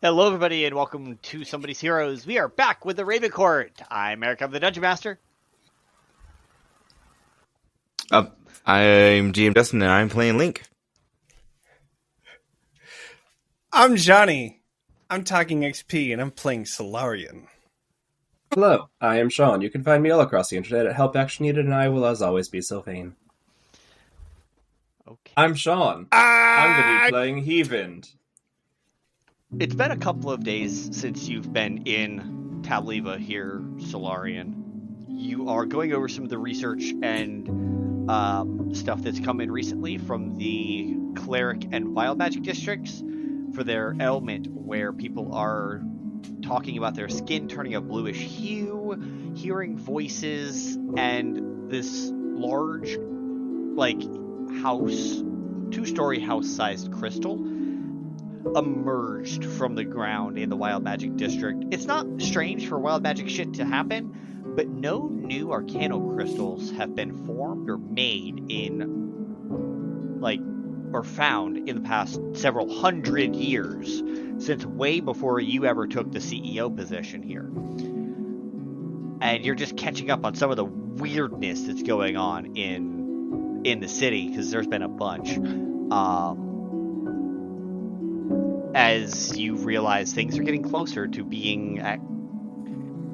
Hello, everybody, and welcome to Somebody's Heroes. We are back with the Ravencourt. I'm Eric, I'm the Dungeon Master. I'm GM Dustin, and I'm playing Link. I'm Jonny. I'm talking XP, and I'm playing Solarian. Hello, I am Sean. You can find me all across the internet at Help Action Needed, and I will, as always, be Sylvain. Okay. I'm Sean. I'm going to be playing Hivind. It's been a couple of days since you've been in Taoliva here, Solarian. You are going over some of the research and stuff that's come in recently from the Cleric and Wild Magic districts for their ailment, where people are talking about their skin turning a bluish hue, hearing voices, and this large, two-story house-sized crystal emerged from the ground in the Wild Magic district. It's not strange for Wild Magic shit to happen, but no new arcano crystals have been formed or made or found in the past several hundred years, since way before you ever took the CEO position here. And you're just catching up on some of the weirdness that's going on in the city, because there's been a bunch. As you realize things are getting closer to being at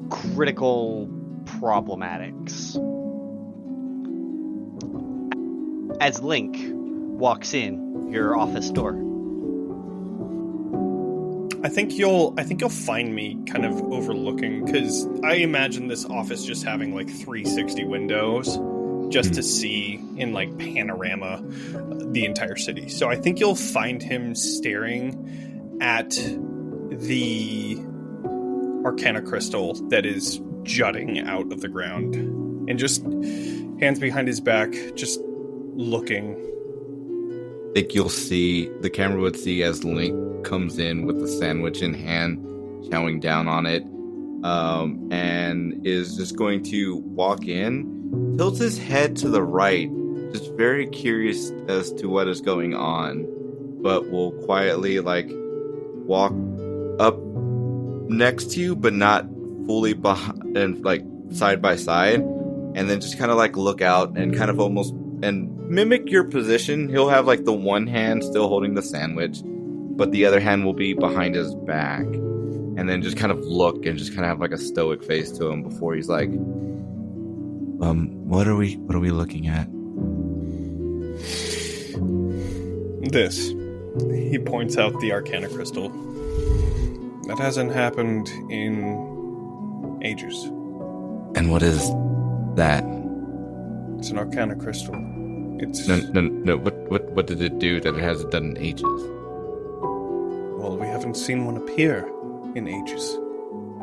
critical problematics. As Link walks in your office door, I think you'll find me kind of overlooking, because I imagine this office just having 360 windows just to see in panorama the entire city. So I think you'll find him staring at the arcana crystal that is jutting out of the ground, and just hands behind his back, just looking. I think the camera would see as Link comes in with the sandwich in hand, chowing down on it, and is just going to walk in, tilts his head to the right, just very curious as to what is going on, but will quietly walk up next to you, but not fully behind, and side by side, and then just kind of look out and kind of almost and mimic your position. He'll have the one hand still holding the sandwich, but the other hand will be behind his back, and then just kind of look and just kind of have a stoic face to him before he's like, what are we looking at? This. He points out the arcana crystal. That hasn't happened in ages. And what is that? It's an arcana crystal. It's No. What did it do that it hasn't done in ages? Well, we haven't seen one appear in ages.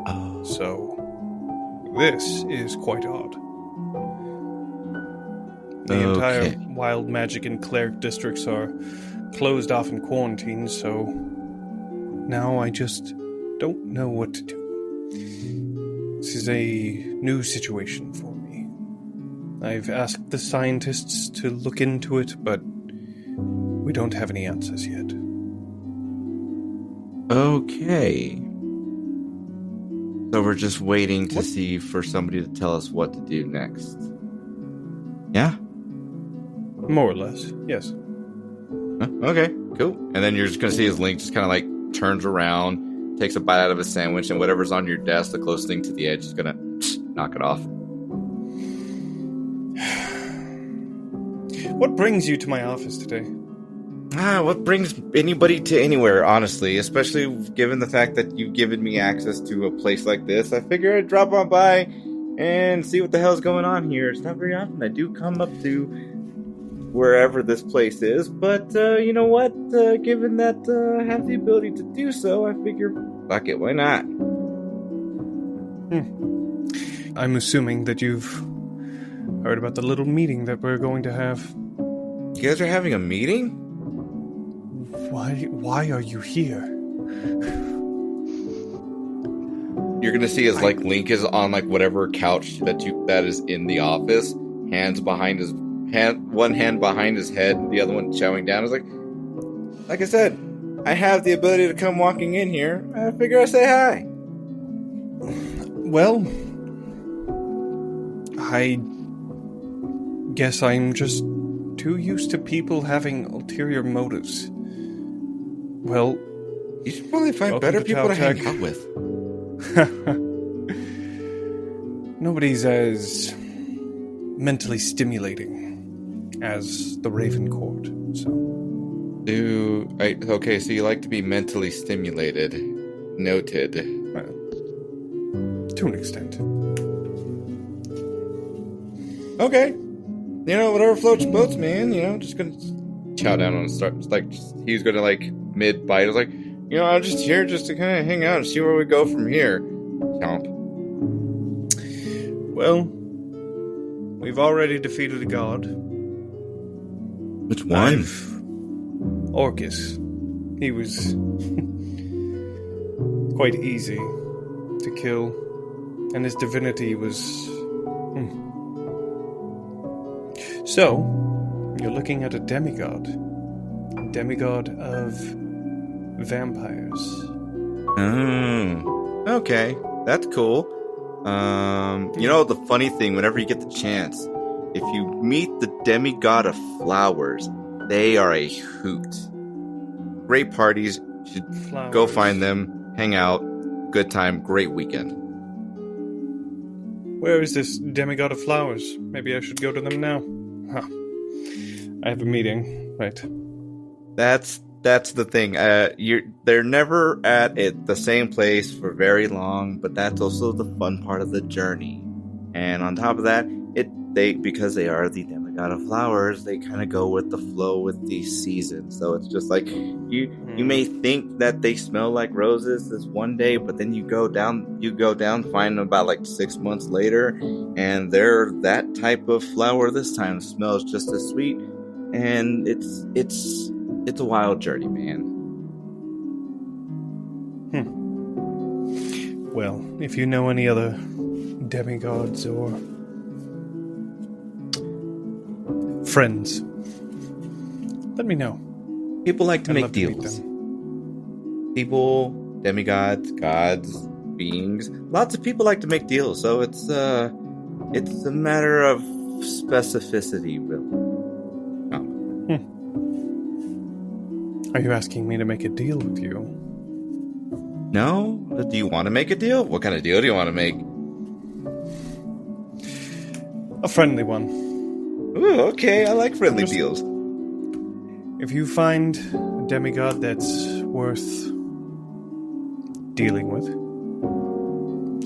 Oh. So this is quite odd. The entire Wild Magic and Cleric districts are closed off in quarantine, so now I just don't know what to do. This is a new situation for me. I've asked the scientists to look into it, but we don't have any answers yet. Okay. So we're just waiting to see for somebody to tell us what to do next. Yeah? More or less, yes. Okay, cool. And then you're just going to see his Link just kind of turns around, takes a bite out of his sandwich, and whatever's on your desk, the closest thing to the edge, is going to knock it off. What brings you to my office today? What brings anybody to anywhere, honestly, especially given the fact that you've given me access to a place like this. I figure I'd drop on by and see what the hell's going on here. It's not very often I do come up to wherever this place is, but you know what? Given that I have the ability to do so, I figure, fuck it, why not? I'm assuming that you've heard about the little meeting that we're going to have. You guys are having a meeting? Why are you here? You're gonna see as Link is on whatever couch that is in the office, hands behind his hand, one hand behind his head, the other one chowing down. Is like I said, I have the ability to come walking in here, I figure I say hi. Well, I guess I'm just too used to people having ulterior motives. Well, You should probably find better people to hang out with. Nobody's as mentally stimulating as the Ravencourt, so... Okay, so you like to be mentally stimulated. Noted. Well, to an extent. Okay. Whatever floats your boats, man. Just gonna chow down on the start. He's gonna, mid-bite. I was like, I'm just here just to kind of hang out and see where we go from here. Chomp. Well, we've already defeated a god. Which one? Orcus. He was quite easy to kill, and his divinity was... So, you're looking at a demigod. A demigod of vampires. Oh, okay. That's cool. The funny thing, whenever you get the chance, if you meet the demigod of flowers, they are a hoot. Great parties. You should go find them, hang out, good time, great weekend. Where is this demigod of flowers? Maybe I should go to them now. Huh. I have a meeting, right? That's the thing. They're never at the same place for very long, but that's also the fun part of the journey. And on top of that, because they are the demigod of flowers, they kind of go with the flow with the season. So it's just like you may think that they smell like roses this one day, but then you go down, find them about 6 months later, and they're that type of flower this time. Smells just as sweet, and it's a wild journey, man. Well, if you know any other demigods or friends, let me know. People like to I'd make love to meet deals. them. People, demigods, gods, beings. Lots of people like to make deals, so it's a matter of specificity, really. Are you asking me to make a deal with you? No? Do you want to make a deal? What kind of deal do you want to make? A friendly one. Ooh, okay, I like friendly deals. If you find a demigod that's worth dealing with,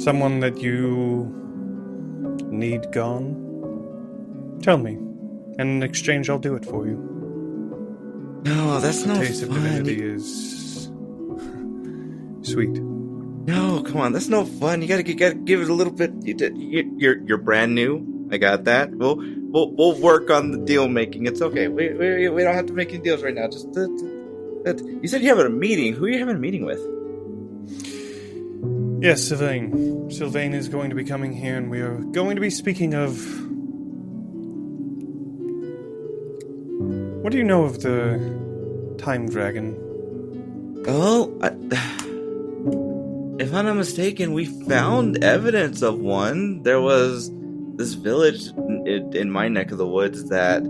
someone that you need gone, tell me. And in exchange, I'll do it for you. No, that's not taste fun. of divinity is sweet. No, come on, that's no fun. You gotta give it a little bit. You're brand new. I got that. We'll work on the deal making. It's okay. We don't have to make any deals right now. Just you said you have a meeting. Who are you having a meeting with? Yes, Sylvain. Sylvain is going to be coming here, and we are going to be speaking of... What do you know of the Time Dragon? Well, if I'm not mistaken, we found evidence of one. There was this village in my neck of the woods that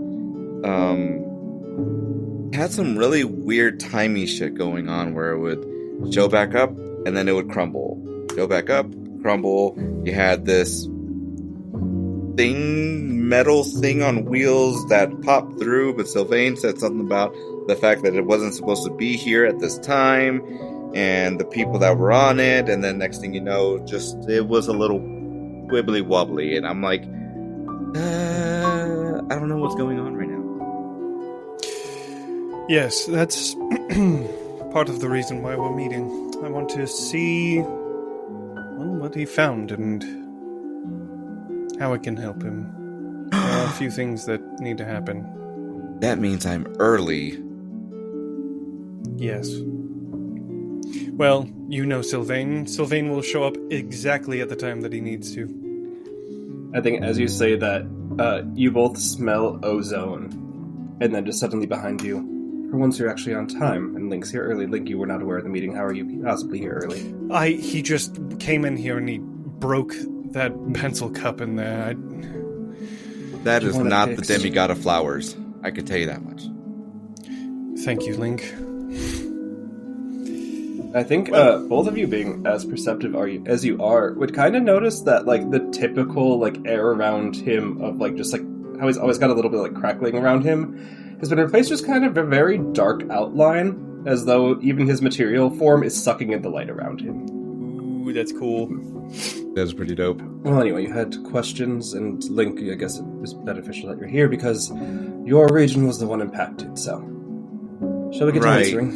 had some really weird timey shit going on, where it would show back up and then it would crumble. Show back up, crumble. You had this metal thing on wheels that popped through, but Sylvain said something about the fact that it wasn't supposed to be here at this time, and the people that were on it, and then next thing you know, just it was a little wibbly wobbly, and I'm like, I don't know what's going on right now. Yes, that's part of the reason why we're meeting. I want to see what he found and how I can help him. There are a few things that need to happen. That means I'm early. Yes. Well, you know Sylvain. Sylvain will show up exactly at the time that he needs to. I think as you say that, you both smell ozone, and then just suddenly behind you, For once, you're actually on time, and Link's here early. Link, you were not aware of the meeting. How are you possibly here early? He just came in here and he broke that pencil cup in there. That is not the demigod of flowers. I can tell you that much. Thank you, Link. I think both of you being as perceptive as you are would kind of notice that like the typical like air around him of like just like how he's always got a little bit of, like crackling around him has been replaced with just kind of a very dark outline, as though even his material form is sucking in the light around him. Ooh, that's cool. That's pretty dope. Well, anyway, you had questions, and Link, I guess it was beneficial that you're here because your region was the one impacted. So, shall we get to answering?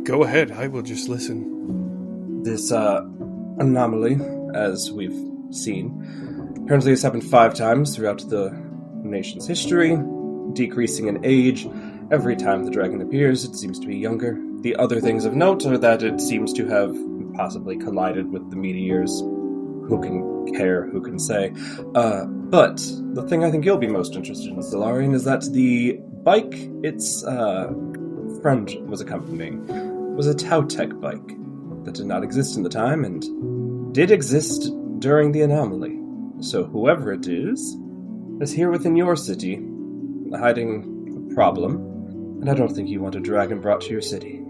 Go ahead, I will just listen. This anomaly, as we've seen, apparently has happened 5 times throughout the nation's history, decreasing in age. Every time the dragon appears, it seems to be younger. The other things of note are that it seems to have possibly collided with the meteors. Who can care, who can say? But the thing I think you'll be most interested in, Solarian, is that the bike its friend was accompanying was a Tautech bike that did not exist in the time and did exist during the anomaly. So whoever it is here within your city, hiding a problem, and I don't think you want a dragon brought to your city.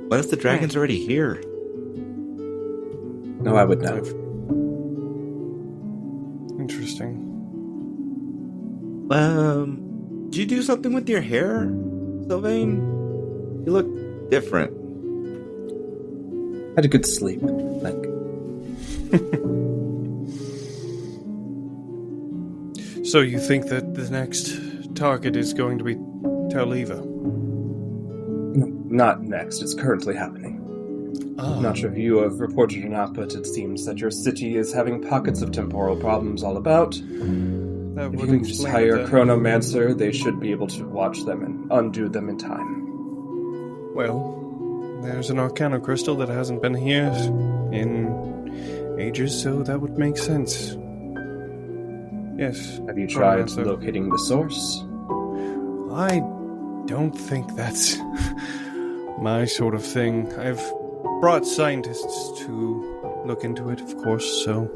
What if the dragon's already here? No, I would not. Interesting. Did you do something with your hair, Sylvain? You look different. Had a good sleep, like. So you think that the next target is going to be Taoliva? No, not next. It's currently happening. I'm not sure if you have reported or not, but it seems that your city is having pockets of temporal problems all about. That If would you can just explain hire a it then. chronomancer, they should be able to watch them and undo them in time. Well, there's an Arcana crystal that hasn't been here in ages, so that would make sense. Yes. Have you tried chronomancer. locating the source? I don't think that's my sort of thing. I've brought scientists to look into it, of course, so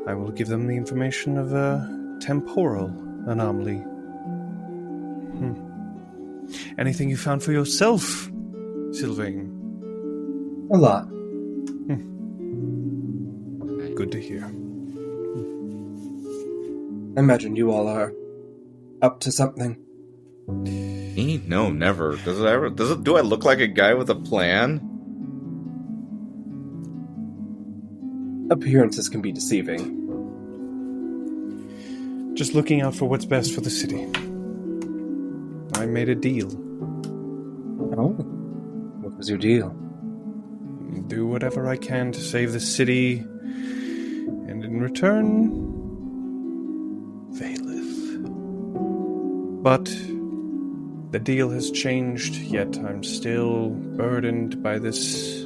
I will give them the information of a temporal anomaly. Anything you found for yourself, Sylvain? A lot. Good to hear. I imagine you all are up to something. Me? No, never. Do I look like a guy with a plan? Appearances can be deceiving. Just looking out for what's best for the city. I made a deal. Oh? What was your deal? Do whatever I can to save the city, and in return, Vaelith. But the deal has changed, yet I'm still burdened by this,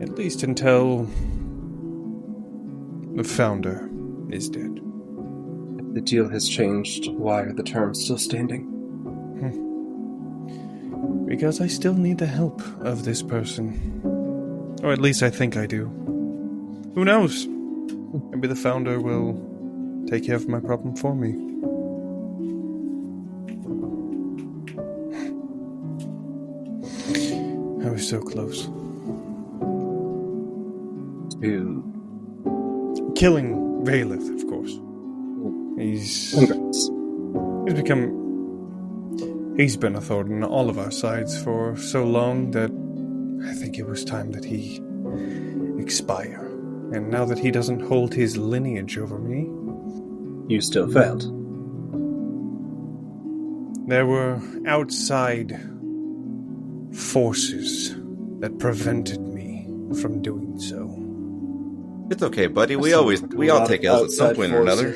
at least until the founder is dead. If the deal has changed, why are the terms still standing? Because I still need the help of this person. Or at least I think I do. Who knows? Maybe the founder will take care of my problem for me. I was so close. To Killing Vaelith, of course. Congrats. He's been a thorn in all of our sides for so long that I think it was time that he expire. And now that he doesn't hold his lineage over me, You still failed. there were outside forces that prevented me from doing so. It's okay, buddy. We all take L's at some point or another.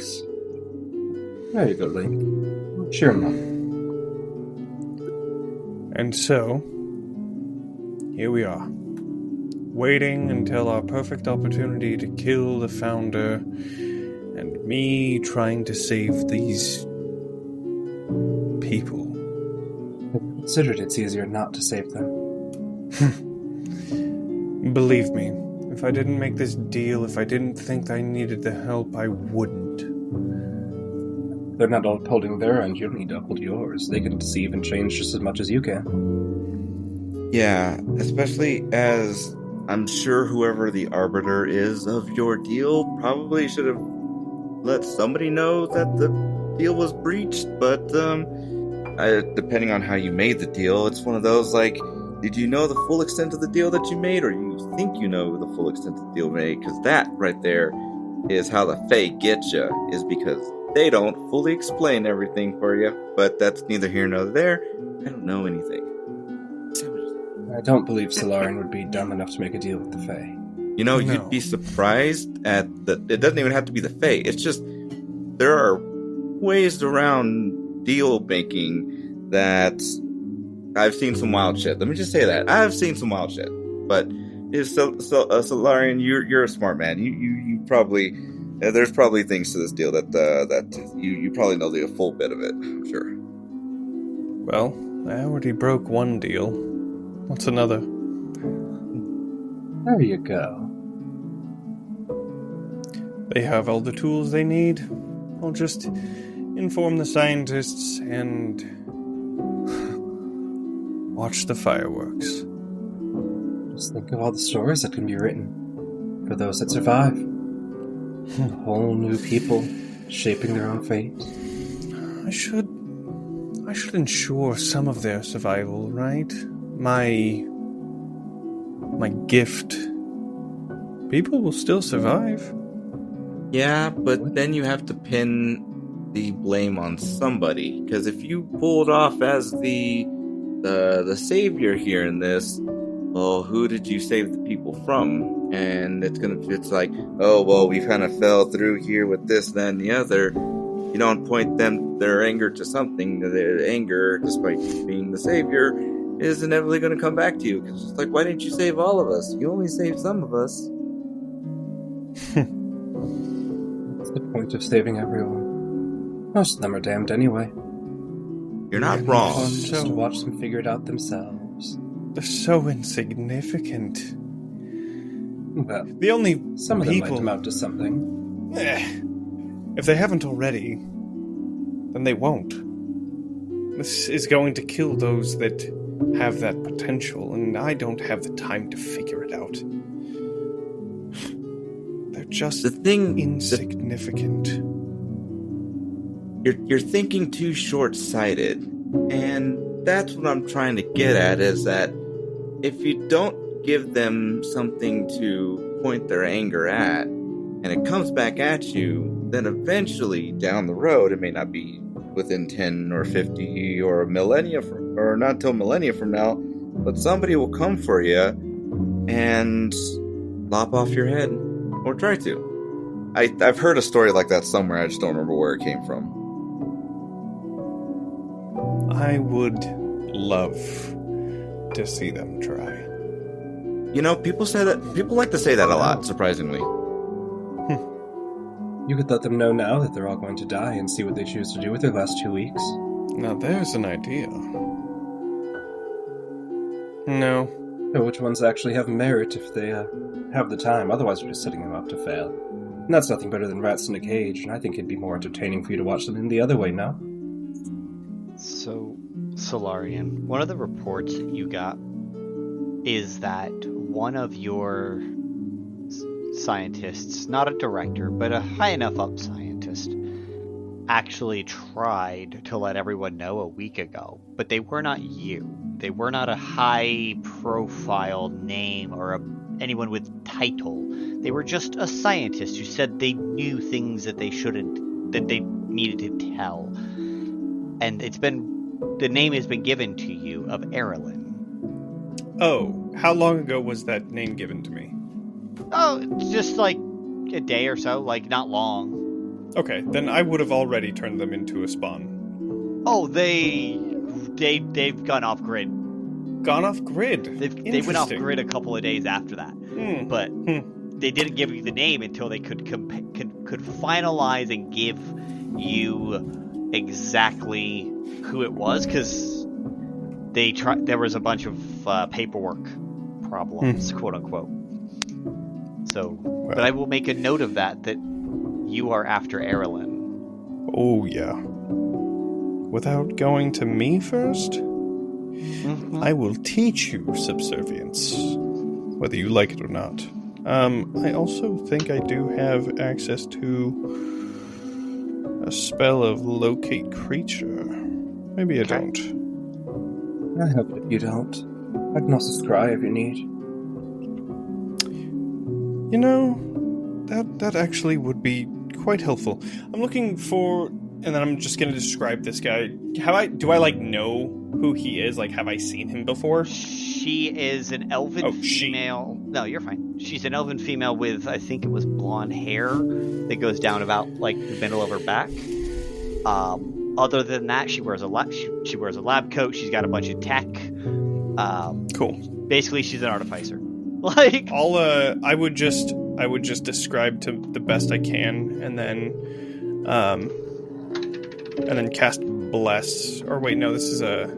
There you go, Link. Cheer him up. And so, here we are, waiting until our perfect opportunity to kill the founder, and me trying to save these people. I considered it's easier not to save them. Believe me, if I didn't make this deal, if I didn't think I needed the help, I wouldn't. They're not upholding their end, you need to uphold yours. They can deceive and change just as much as you can. Yeah, especially as I'm sure whoever the arbiter is of your deal probably should have let somebody know that the deal was breached, but depending on how you made the deal, it's one of those like, did you know the full extent of the deal that you made, or you think you know the full extent of the deal made? Because that right there is how the Fae get you, is because they don't fully explain everything for you. But that's neither here nor there. I don't know anything. I don't believe Solarian would be dumb enough to make a deal with the Fae. You know, No. You'd be surprised at the... It doesn't even have to be the Fae. It's just, there are ways around deal making that... I've seen some wild shit. Let me just say that. I've seen some wild shit. But Solarian, you're a smart man. You probably... there's probably things to this deal that you probably know the full bit of it, I'm sure. Well, I already broke one deal. What's another? There you go. They have all the tools they need. I'll just inform the scientists and watch the fireworks. Just think of all the stories that can be written for those that survive. Whole new people shaping their own fate. I should ensure some of their survival, right? My gift. People will still survive. Yeah, but then you have to pin the blame on somebody. Because if you pulled off as the savior here in this, well, who did you save the people from? And it's like, oh, well, we kind of fell through here with this, that, and the other. You don't point their anger to something. Their anger, despite being the savior, is inevitably going to come back to you. Because it's like, why didn't you save all of us? You only saved some of us. What's the point of saving everyone? Most of them are damned anyway. You're not Yeah, wrong. Fun just to watch them figure it out themselves. They're so insignificant. Well, The only some of them people... might amount to something. If they haven't already, then they won't. This is going to kill those that have that potential, and I don't have the time to figure it out. They're just The thing... insignificant. You're thinking too short-sighted, and that's what I'm trying to get at, is that if you don't give them something to point their anger at, and it comes back at you, then eventually down the road, it may not be within 10 or 50 or a millennia or not till millennia from now, but somebody will come for you and lop off your head, or try to. I've heard a story like that somewhere, I just don't remember where it came from. I would love to see them try. You know, people like to say that a lot, surprisingly. You could let them know now that they're all going to die and see what they choose to do with their last 2 weeks. Now there's an idea. No. Know which ones actually have merit if they have the time, otherwise we're just setting them up to fail. And that's nothing better than rats in a cage, and I think it'd be more entertaining for you to watch them in the other way, no? So, Solarian, one of the reports that you got is that one of your scientists, not a director, but a high enough up scientist, actually tried to let everyone know a week ago, but they were not you. They were not a high-profile name or anyone with title. They were just a scientist who said they knew things that they needed to tell. And the name has been given to you of Erlyn. Oh, how long ago was that name given to me? Oh, just like a day or so, like not long. Okay, then I would have already turned them into a spawn. Oh, they've gone off grid. Gone off grid? They went off grid a couple of days after that. But they didn't give you the name until they could finalize and give you exactly who it was because there was a bunch of paperwork problems, quote unquote. So, but I will make a note of that you are after Erilyn. Oh, yeah. Without going to me first, I will teach you subservience, whether you like it or not. I also think I do have access to a spell of locate creature. Maybe I don't. I hope that you don't. I can also scry if you need. You know, that actually would be quite helpful. I'm looking for, and then I'm just going to describe this guy. Do I know who he is? Like, have I seen him before? She is an elven female. No, you're fine. She's an elven female with, I think it was blonde hair that goes down about like the middle of her back. Other than that, she wears a lab coat. She's got a bunch of tech. Cool. Basically, she's an artificer. Like, I would just describe to the best I can, and then cast bless. Or wait, no, this is a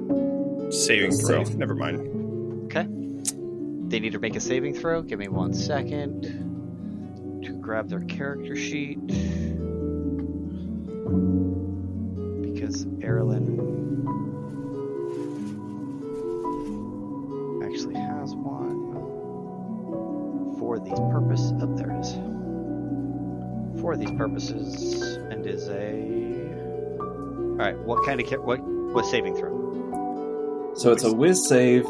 saving throw. Never mind. Okay. They need to make a saving throw. Give me 1 second to grab their character sheet. Because Erilyn actually has one for these purposes. Oh, there it is. For these purposes, and is a. All right. What kind of what saving throw? So it's a whiz save.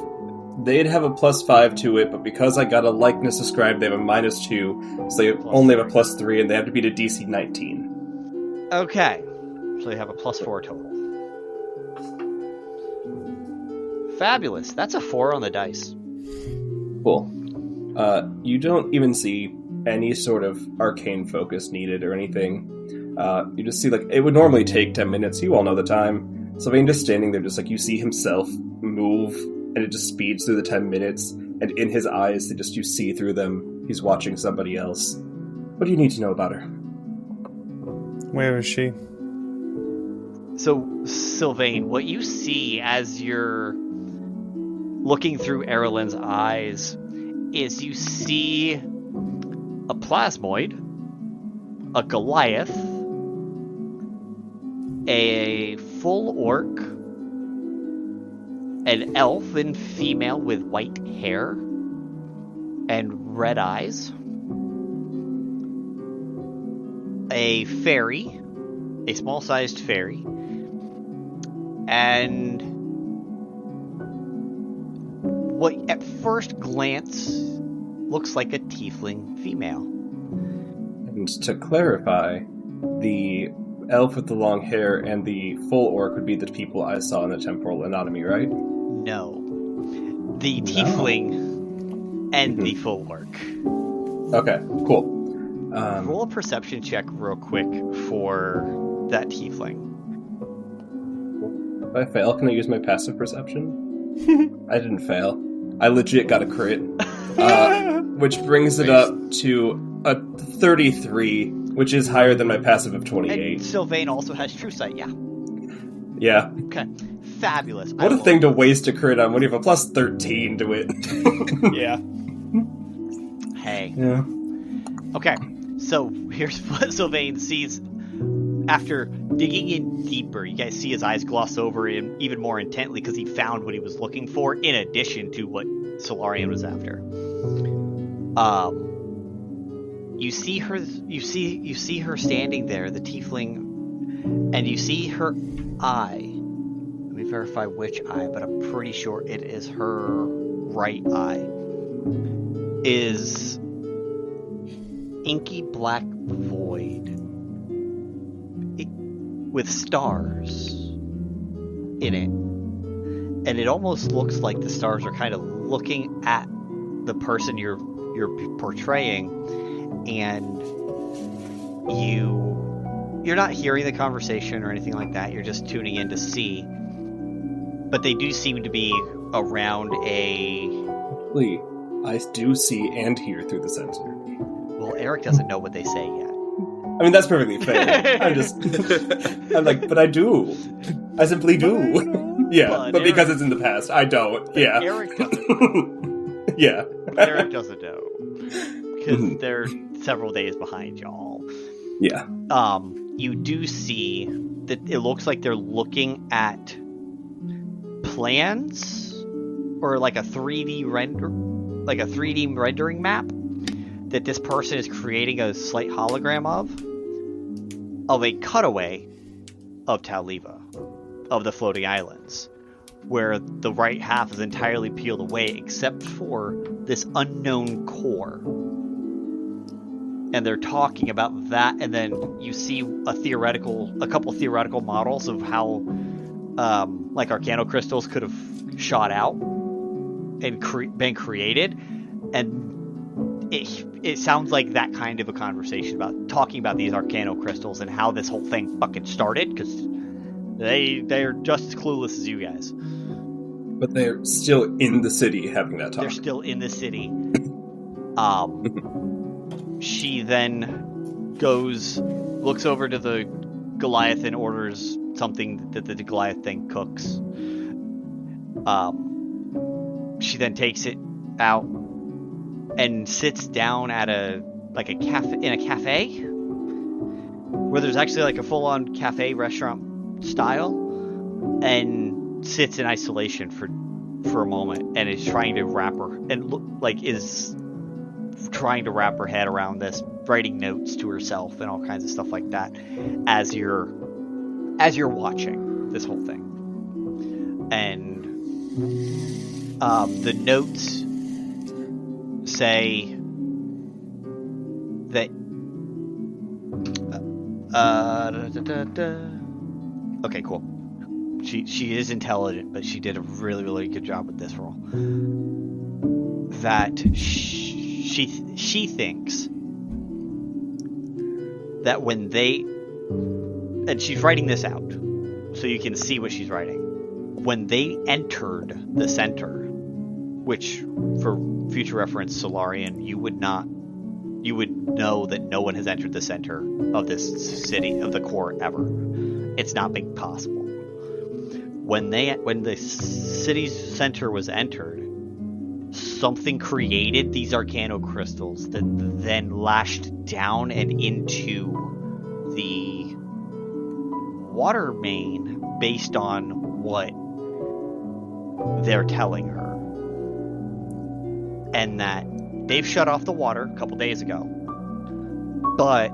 They'd have a +5 to it, but because I got a likeness ascribed, they have a -2, so they only have a +3, and they have to beat a DC 19. Okay. So they have a +4 total. Fabulous. That's a 4 on the dice. Cool. You don't even see any sort of arcane focus needed or anything. You just see, like, it would normally take 10 minutes. You all know the time. Sylvain just standing there, just like, you see himself move, and it just speeds through the 10 minutes, and in his eyes, you see through them, he's watching somebody else. What do you need to know about her? Where is she? So, Sylvain, what you see as you're looking through Erilyn's eyes is you see a plasmoid, a Goliath, a full orc, an elfin female with white hair and red eyes, a fairy, a small-sized fairy, and what at first glance looks like a tiefling female. And to clarify, the elf with the long hair and the full orc would be the people I saw in the temporal anatomy, right? No. The tiefling and the full orc. Okay, cool. Roll a perception check real quick for that tiefling. If I fail, can I use my passive perception? I didn't fail. I legit got a crit. Which brings it up to a 33, which is higher than my passive of 28. And Sylvain also has true sight, yeah. Yeah. Okay. Fabulous. What a thing to waste a crit on when you have a +13 to it. Yeah. Hey. Yeah. Okay. So here's what Sylvain sees after digging in deeper. You guys see his eyes gloss over him even more intently because he found what he was looking for in addition to what Solarian was after. You see her standing there, the tiefling, and you see her eye. Let me verify which eye, but I'm pretty sure it is her right eye. Is inky black void with stars in it. And it almost looks like the stars are kind of looking at the person you're portraying, and you're not hearing the conversation or anything like that. You're just tuning in to see. But they do seem to be around a... I do see and hear through the sensor. Well, Eric doesn't know what they say yet. I mean, that's perfectly fair. I'm like, but I do. I simply do. Yeah, but because it's in the past, I don't. Yeah. Eric doesn't. Yeah. Eric doesn't know. Because they're several days behind y'all. Yeah. You do see that it looks like they're looking at plans or like a 3D rendering map that this person is creating a slight hologram of a cutaway of Taoliva, of the floating islands, where the right half is entirely peeled away except for this unknown core. And they're talking about that, and then you see a couple theoretical models of how like Arcano crystals could have shot out and been created, and it sounds like that kind of a conversation about talking about these Arcano crystals and how this whole thing fucking started, because they're just as clueless as you guys. But they're still in the city having that talk. They're still in the city. She then looks over to the Goliath and orders something that the Goliath thing cooks. She then takes it out and sits down at a cafe where there's actually like a full-on cafe restaurant style, and sits in isolation for a moment and is trying to wrap her head around this, writing notes to herself and all kinds of stuff like that as you're watching this whole thing. And the notes say that okay, cool. She is intelligent, but she did a really, really good job with this role. That she thinks that when they, and she's writing this out so you can see what she's writing, when they entered the center, which for future reference, Solarian, you would know that no one has entered the center of this city, of the core, ever. It's not been possible. When the city's center was entered, something created these Arcano crystals that then lashed down and into the water main based on what they're telling her. And that they've shut off the water a couple days ago, but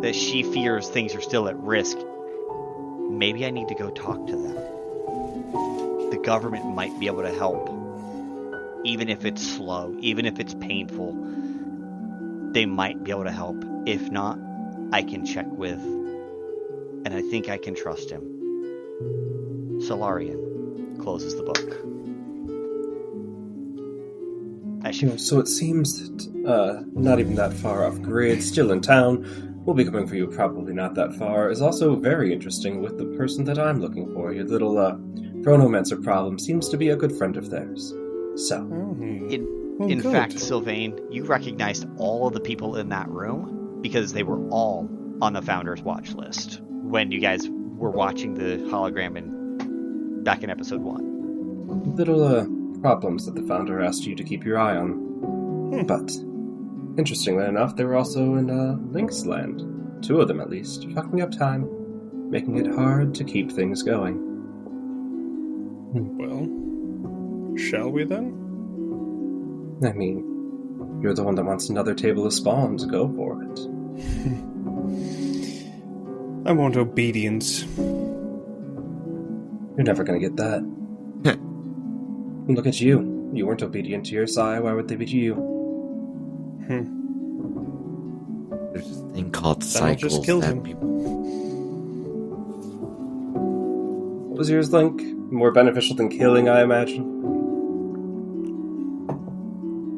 that she fears things are still at risk. Maybe I need to go talk to them. The government might be able to help. Even if it's slow, even if it's painful, they might be able to help. If not, I can check with, and I think I can trust him. Solarian closes the book. So it seems that not even that far off grid, still in town, will be coming for you probably not that far, is also very interesting with the person that I'm looking for. Your little chronomancer problem seems to be a good friend of theirs. So, in fact, Sylvain, you recognized all of the people in that room because they were all on the Founder's watch list when you guys were watching the hologram back in episode 1. Little problems that the Founder asked you to keep your eye on. But, interestingly enough, they were also in Lynx Land. 2 of them, at least, fucking up time, making it hard to keep things going. Well, shall we then? I mean, you're the one that wants another table of spawns. Go for it. I want obedience. You're never gonna get that. Look at you. You weren't obedient to your sire. Why would they be to you? There's this thing called That'll cycles just kill that him. people... What was yours, Link? More beneficial than killing, I imagine?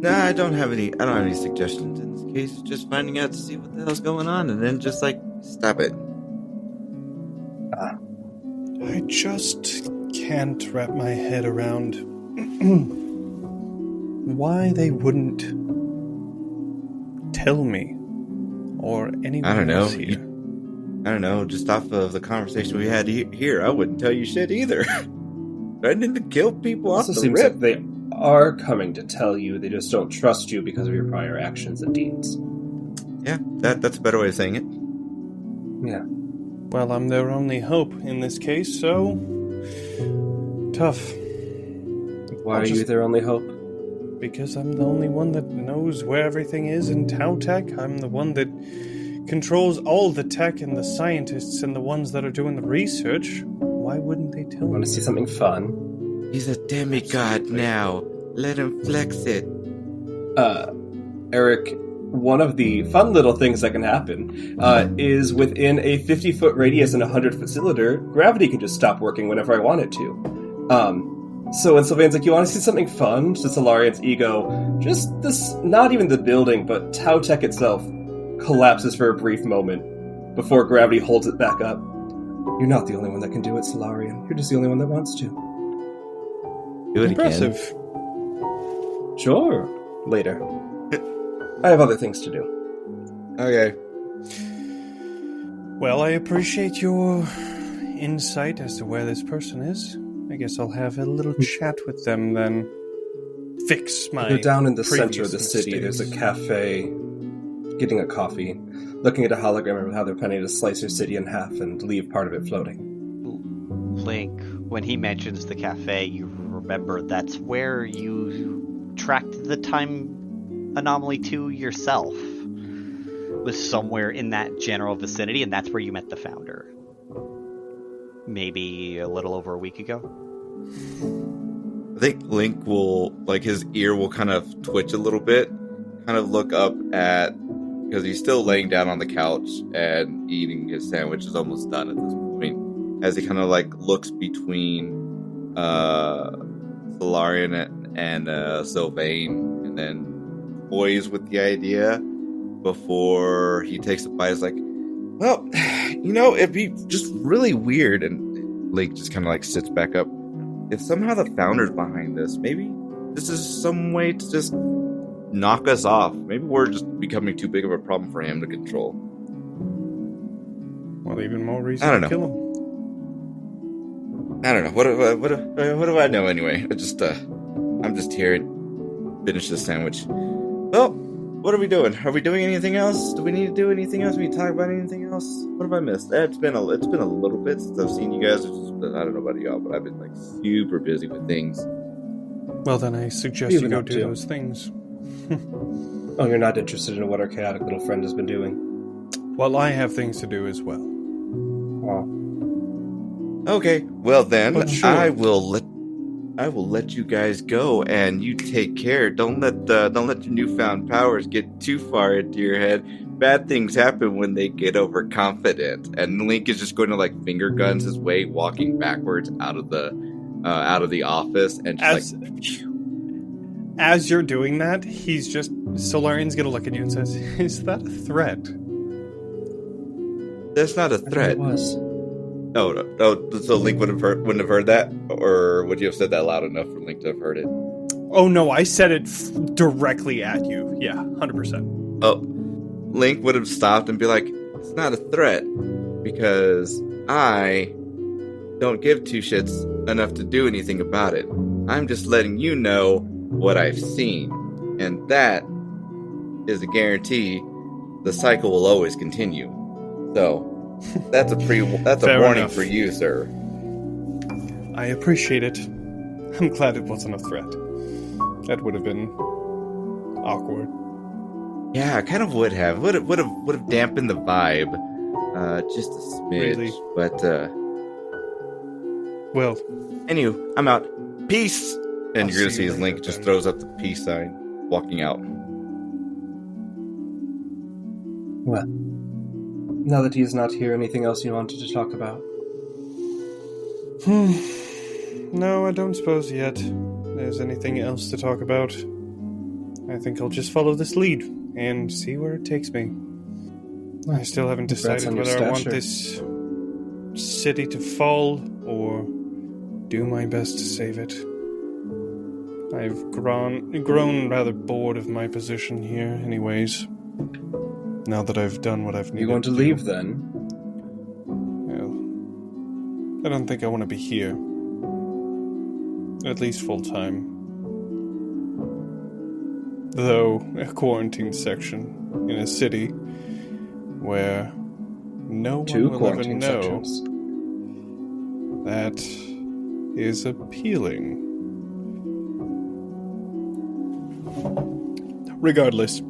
Nah, I don't have any suggestions in this case. Just finding out to see what the hell's going on and then just stop it. I just can't wrap my head around why they wouldn't tell me or anyone I don't know. else here. I don't know. Just off of the conversation we had here, I wouldn't tell you shit either. Threatening to kill people off Also the seems rip. like they are coming to tell you. They just don't trust you because of your prior actions and deeds. Yeah, that's a better way of saying it. Yeah. Well, I'm their only hope in this case, so... tough. Why are you their only hope? Because I'm the only one that knows where everything is in Tau Tech. I'm the one that controls all the tech and the scientists and the ones that are doing the research. Why wouldn't they tell me? Want to see something fun? He's a demigod now. Let him flex it. Eric, one of the fun little things that can happen is within a 50-foot radius and a 100-foot cylinder, gravity can just stop working whenever I want it to. So when Sylvain's like, you want to see something fun? To Solarian's ego, just this, not even the building, but Tau Tech itself collapses for a brief moment before gravity holds it back up. You're not the only one that can do it, Solarian. You're just the only one that wants to. Do it Impressive. again. Sure. Later. I have other things to do. Okay. Well, I appreciate your insight as to where this person is. I guess I'll have a little chat with them then. Fix my They're down in the center previous of the city. mistakes. There's a cafe, getting a coffee, looking at a hologram of how they're planning to slice your city in half and leave part of it floating. Link, when he mentions the cafe, you remember that's where you tracked the time anomaly to yourself. Was somewhere in that general vicinity, and that's where you met the founder. Maybe a little over a week ago. I think Link will, like, his ear will kind of twitch a little bit, kind of look up at, because he's still laying down on the couch and eating his sandwich is almost done at this point, as he kind of, like, looks between Solarian and Sylvain, and then toys with the idea before he takes a bite. Is like, well, you know, it'd be just really weird, and Link just kind of, like, sits back up. If somehow the founder's behind this, maybe this is some way to just knock us off. Maybe we're just becoming too big of a problem for him to control. Well, even more reason I don't to know. kill him. I don't know. What do I know anyway? I'm just here and finish this sandwich. Well, what are we doing? Are we doing anything else? Do we need to do anything else? Do we need to talk about anything else? What have I missed? It's been a little bit since I've seen you guys. I don't know about y'all, but I've been like super busy with things. Well, then I suggest You've you been go up do to? those things. Oh, you're not interested in what our chaotic little friend has been doing? Well, I have things to do as well. Oh. Okay, well then, But sure. I will let you guys go, and you take care. Don't let your newfound powers get too far into your head. Bad things happen when they get overconfident. And Link is just going to, like, finger guns his way, walking backwards out of the office, and just As you're doing that, Solarian's gonna look at you and says, "Is that a threat?" that's not a I think threat. it was. Oh, so Link wouldn't have heard that, or would you have said that loud enough for Link to have heard it? Oh no, I said it directly at you. Yeah, 100%. Oh, Link would have stopped and be like, "It's not a threat, because I don't give two shits enough to do anything about it. I'm just letting you know what I've seen, and that is a guarantee the cycle will always continue. So that's a Fair warning enough. for you, sir." I appreciate it. I'm glad it wasn't a threat. That would have been awkward. Yeah, I kind of would have dampened the vibe, just a smidge. Really? But Well, anywho, I'm out. Peace. And I'll you're gonna see see you his later, Link just then. throws up the peace sign, walking out. Well, now that he is not here, anything else you wanted to talk about? no, I don't suppose yet there's anything else to talk about. I think I'll just follow this lead and see where it takes me. I still haven't Congrats decided on your whether I want stature. this city to fall or do my best to save it. I've grown rather bored of my position here anyways. Now that I've done what I've needed You going to do. leave then? Well, I don't think I want to be here. At least full time. Though a quarantine section in a city where no Two one will ever quarantine know, sections. that is appealing. Regardless,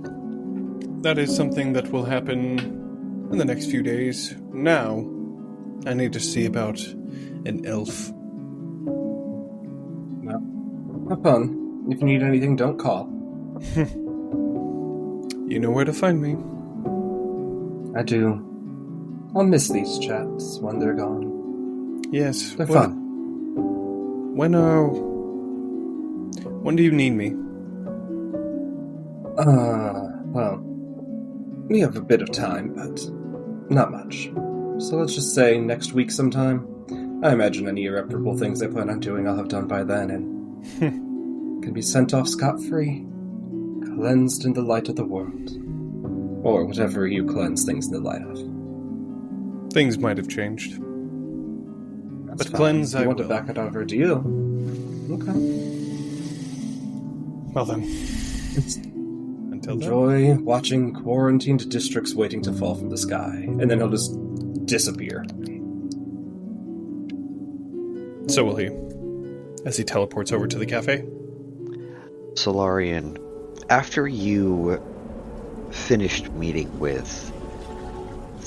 that is something that will happen in the next few days. Now, I need to see about an elf. Well, have fun. If you need anything, don't call. You know where to find me. I do. I'll miss these chats when they're gone. Yes, They're fun. When do you need me? Well, we have a bit of time, but not much. So let's just say next week sometime. I imagine any irreparable things I plan on doing I'll have done by then, and can be sent off scot-free, cleansed in the light of the world. Or whatever you cleanse things in the light of. Things might have changed. That's But fine. cleanse If you I want will. to back it out of our deal. Okay. Well then. Until then. Enjoy watching quarantined districts waiting to fall from the sky, and then he'll just disappear. So will he. As he teleports over to the cafe. Solarian, after you finished meeting with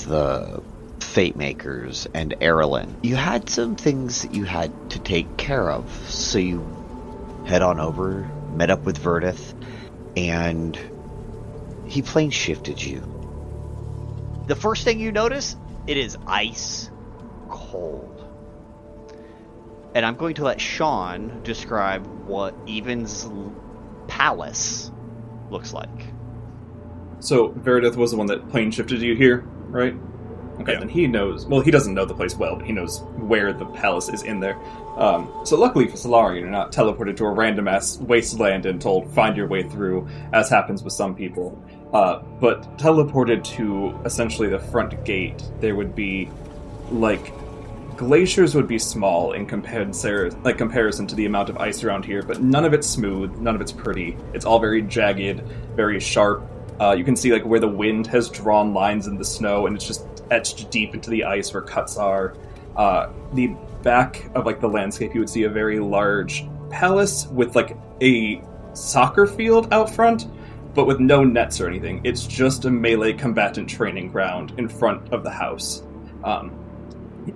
the Fate Makers and Erlen, you had some things that you had to take care of. So you head on over, met up with Verdith, and he plane shifted you. The first thing you notice, it is ice cold. And I'm going to let Sean describe what Hivind's palace looks like. So, Verdith was the one that plane shifted you here, right? Okay, Yeah. then he knows... Well, he doesn't know the place well, but he knows where the palace is in there. So luckily for Solarian, you're not teleported to a random-ass wasteland and told, find your way through, as happens with some people. But teleported to, essentially, the front gate, there would be, like... Glaciers would be small in comparison to the amount of ice around here, but none of it's smooth, none of it's pretty. It's all very jagged, very sharp. You can see like where the wind has drawn lines in the snow, and it's just etched deep into the ice where cuts are. The back of like the landscape, you would see a very large palace with like a soccer field out front, but with no nets or anything. It's just a melee combatant training ground in front of the house.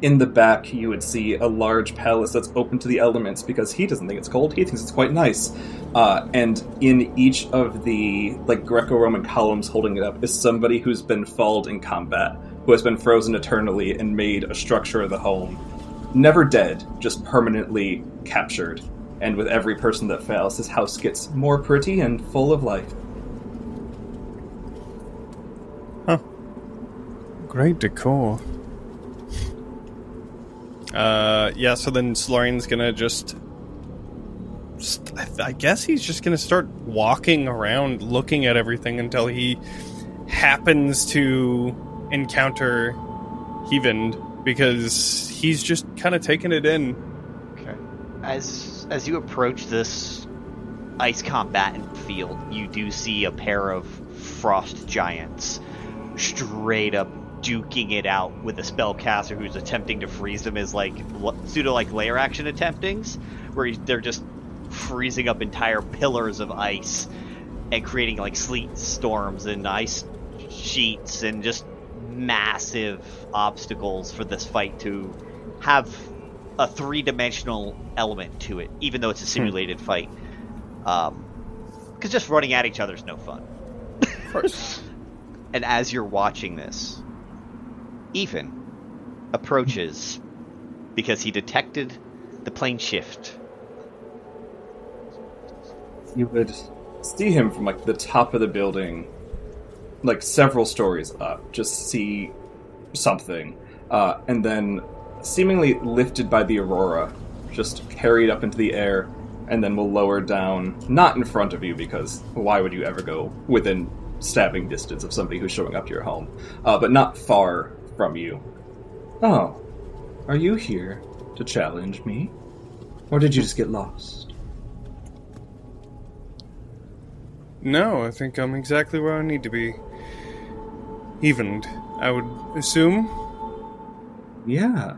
In the back, you would see a large palace that's open to the elements because he doesn't think it's cold. He thinks it's quite nice. And in each of the like Greco-Roman columns holding it up is somebody who's been felled in combat, who has been frozen eternally and made a structure of the home. Never dead, just permanently captured. And with every person that fails, his house gets more pretty and full of life. Huh. Great decor. Yeah, so then Solarian's gonna I guess he's just gonna start walking around looking at everything until he happens to encounter Hivind, because he's just kind of taking it in. Okay. As you approach this ice combatant field, you do see a pair of frost giants straight up duking it out with a spellcaster who's attempting to freeze them as like pseudo like layer action attemptings, where they're just freezing up entire pillars of ice and creating like sleet storms and ice sheets and just massive obstacles for this fight to have a three-dimensional element to it, even though it's a simulated fight. Because just running at each other is no fun. Of course. And as you're watching this, Ethan approaches because he detected the plane shift. You would see him from like the top of the building, like several stories up, just see something, and then seemingly lifted by the aurora, just carried up into the air, and then will lower down, not in front of you, because why would you ever go within stabbing distance of somebody who's showing up to your home, but not far from you. Oh, are you here to challenge me? Or did you just get lost? No, I think I'm exactly where I need to be. Hivind, I would assume? Yeah.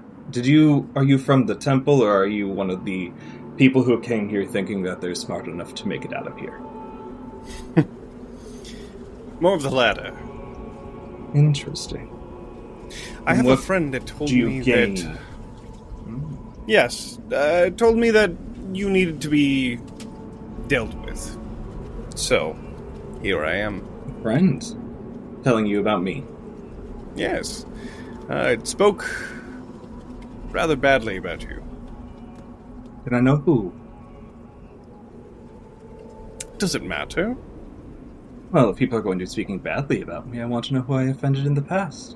Are you from the temple, or are you one of the people who came here thinking that they're smart enough to make it out of here? More of the latter. Interesting. I have a friend that told me that... Yes, told me that you needed to be dealt with. So, here I am. Friend? Telling you about me? Yes. It spoke rather badly about you. Did I know who? Does it matter? Well, if people are going to be speaking badly about me, I want to know who I offended in the past.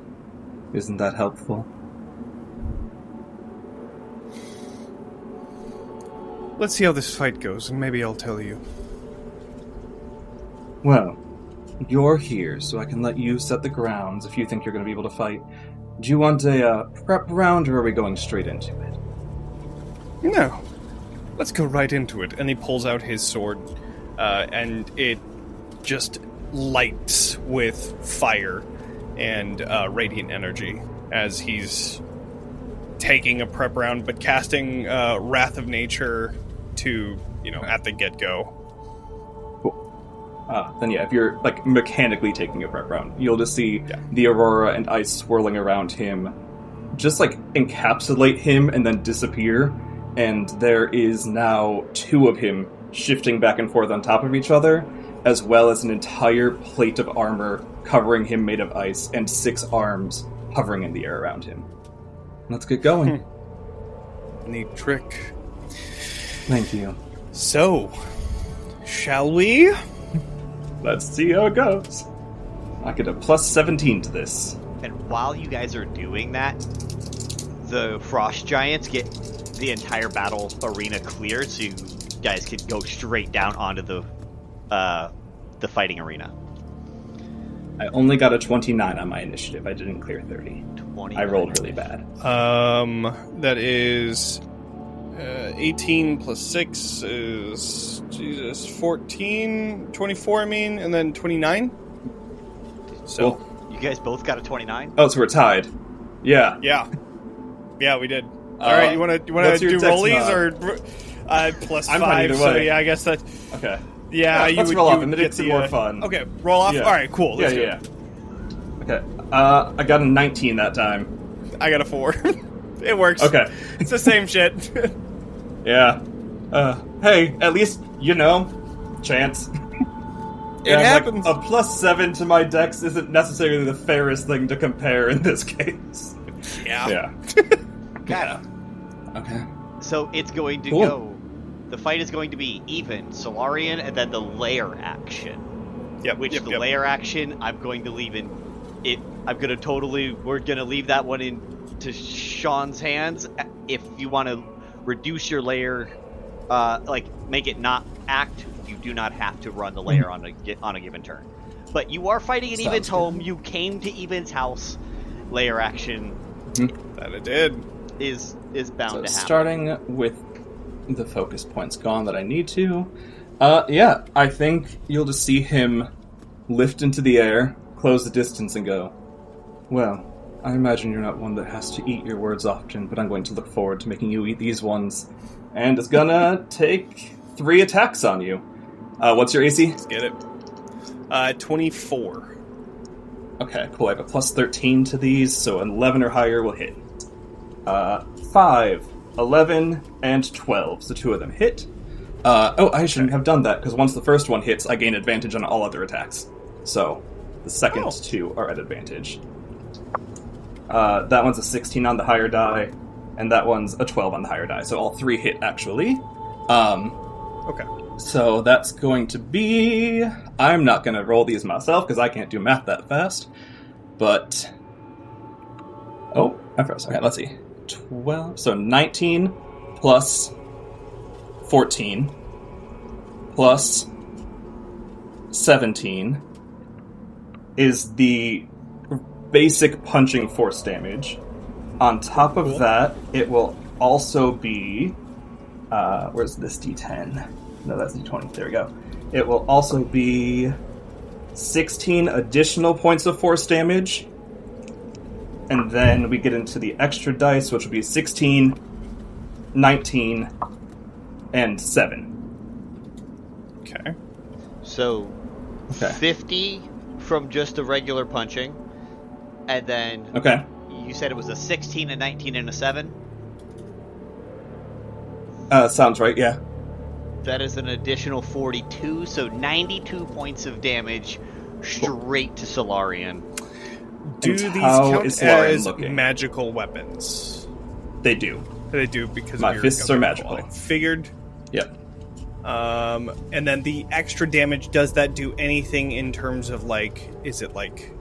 Isn't that helpful? Let's see how this fight goes, and maybe I'll tell you. Well, you're here, so I can let you set the grounds if you think you're going to be able to fight. Do you want a prep round, or are we going straight into it? No. Let's go right into it. And he pulls out his sword, and it just lights with fire and radiant energy as he's taking a prep round, but casting Wrath of Nature to, at the get-go. Then yeah, if you're mechanically taking a prep round, you'll just see the aurora and ice swirling around him, just encapsulate him and then disappear, and there is now 2 of him shifting back and forth on top of each other, as well as an entire plate of armor covering him made of ice, and 6 arms hovering in the air around him. Let's get going. Neat trick. Thank you. So, shall we? Let's see how it goes. I get a plus 17 to this. And while you guys are doing that, the frost giants get the entire battle arena cleared, so you guys can go straight down onto the fighting arena. I only got a 29 on my initiative. I didn't clear 30. 29. I rolled really bad. That is 18 plus 6 is 14, 24 and then 29. So cool. You guys both got a 29? Oh, so we're tied. Yeah. Yeah, we did. All right, you want to do rollies or plus 5? So yeah, I guess that. Okay. Yeah, let's roll off and then it's more fun. Okay, roll off. Yeah. All right, cool. Let's do it. Okay. I got a 19 that time. I got a 4. It works. Okay. It's the same shit. Yeah. Hey, at least chance. It happens. A plus 7 to my dex isn't necessarily the fairest thing to compare in this case. Yeah. Yeah. Okay. So it's going to go. The fight is going to be even Solarian, and then the lair action. Yep. The lair action, I'm going to leave in it. We're gonna leave that one into Sean's hands. If you want to reduce your lair, make it not act, you do not have to run the lair on a given turn. But you are fighting in Even's home. You came to Even's house. Lair action. That it did. Is bound to happen. Starting with the focus points gone that I need to. I think you'll just see him lift into the air, close the distance, and go, well, I imagine you're not one that has to eat your words often, but I'm going to look forward to making you eat these ones. And it's gonna take 3 attacks on you. What's your AC? Let's get it. 24. Okay, cool. I have a plus 13 to these, so an 11 or higher will hit. 5, 11, and 12. So 2 of them hit. I shouldn't have done that, because once the first one hits, I gain advantage on all other attacks. So the second 2 are at advantage. That one's a 16 on the higher die, and that one's a 12 on the higher die. So all 3 hit, actually. Okay. So that's going to be... I'm not going to roll these myself, because I can't do math that fast. But... Oh, I froze. Okay, let's see. 12... So 19 plus 14 plus 17 is the basic punching force damage. On top of that, it will also be... where's this D10? No, that's D20. There we go. It will also be 16 additional points of force damage. And then we get into the extra dice, which will be 16, 19, and 7. Okay. So, 50 from just the regular punching, and then you said it was a 16, a 19, and a 7? Sounds right, yeah. That is an additional 42, so 92 points of damage straight to Solarian. Do And these how count is Solarian as looking? magical weapons? They do. They do because My of your, fists are magical. I figured. Yep. And then the extra damage, does that do anything in terms of, like, is it like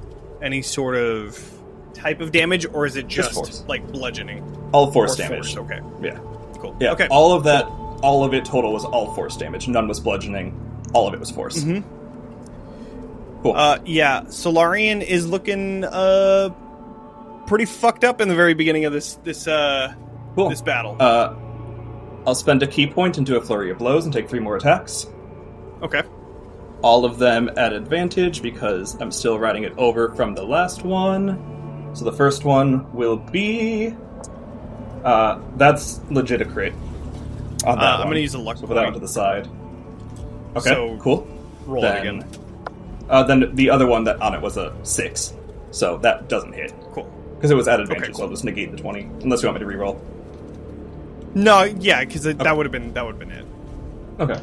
any sort of type of damage, or is it just force. like bludgeoning? All force Or damage. Force, okay. Yeah. Cool. Yeah. Okay. All of that, all of it total was all force damage. None was bludgeoning. All of it was force. Mm-hmm. Cool. Yeah, Solarian is looking pretty fucked up in the very beginning of this Cool. this battle. I'll spend a key point and do a flurry of blows and take 3 more attacks. Okay. All of them at advantage because I'm still writing it over from the last one. So the first one will be... that's legit a crit. On that I'm going to use a luck So put that point. onto the side. Okay, So, cool. Roll Then- it again. Then the other one that on it was a 6. So that doesn't hit. Cool. Because it was at advantage, Okay, so I'll just negate the 20. Unless you want me to reroll. No, yeah, because that would have been it. Okay.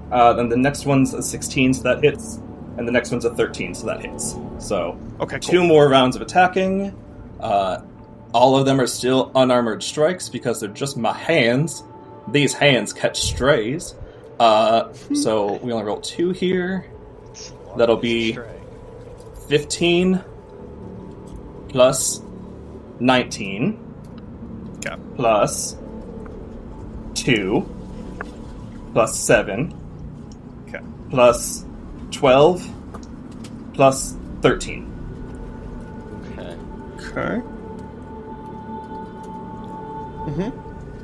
Then the next one's a 16, so that hits. And the next one's a 13, so that hits. So, Okay, cool. 2 more rounds of attacking. All of them are still unarmored strikes because they're just my hands. These hands catch strays. So we only roll 2 here. That'll be 15 plus 19 Okay. plus 2 plus 7 Okay. plus 12 plus 13. Okay. Okay.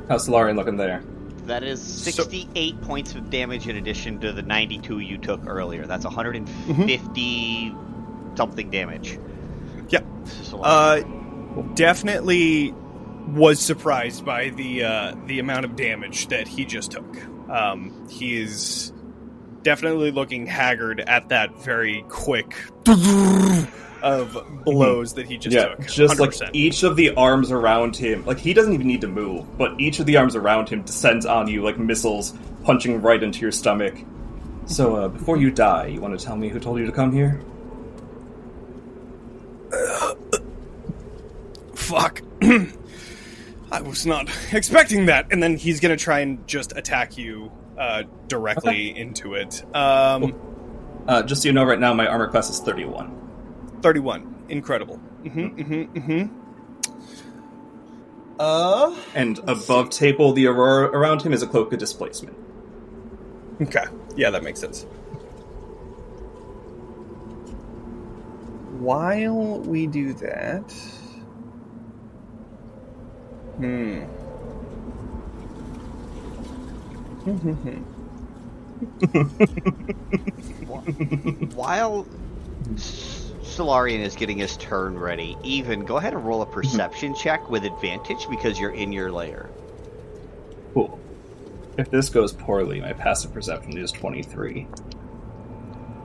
How's Solarian looking there? That is 68 points of damage in addition to the 92 you took earlier. That's 150 something damage. Yeah. Definitely was surprised by the amount of damage that he just took. He is definitely looking haggard at that very quick of blows that he just took. Just 100%. like each of the arms around him, like he doesn't even need to move, but each of the arms around him descends on you like missiles, punching right into your stomach. So, before you die, you want to tell me who told you to come here? Fuck. I was not expecting that. And then he's going to try and just attack you directly into it. Just so you know, right now my armor class is 31. 31. Incredible. And above table, the aurora around him is a cloak of displacement. Okay. Yeah, that makes sense. While we do that... While Solarian is getting his turn ready, Even, go ahead and roll a perception check with advantage because you're in your lair. Cool. If this goes poorly, my passive perception is 23.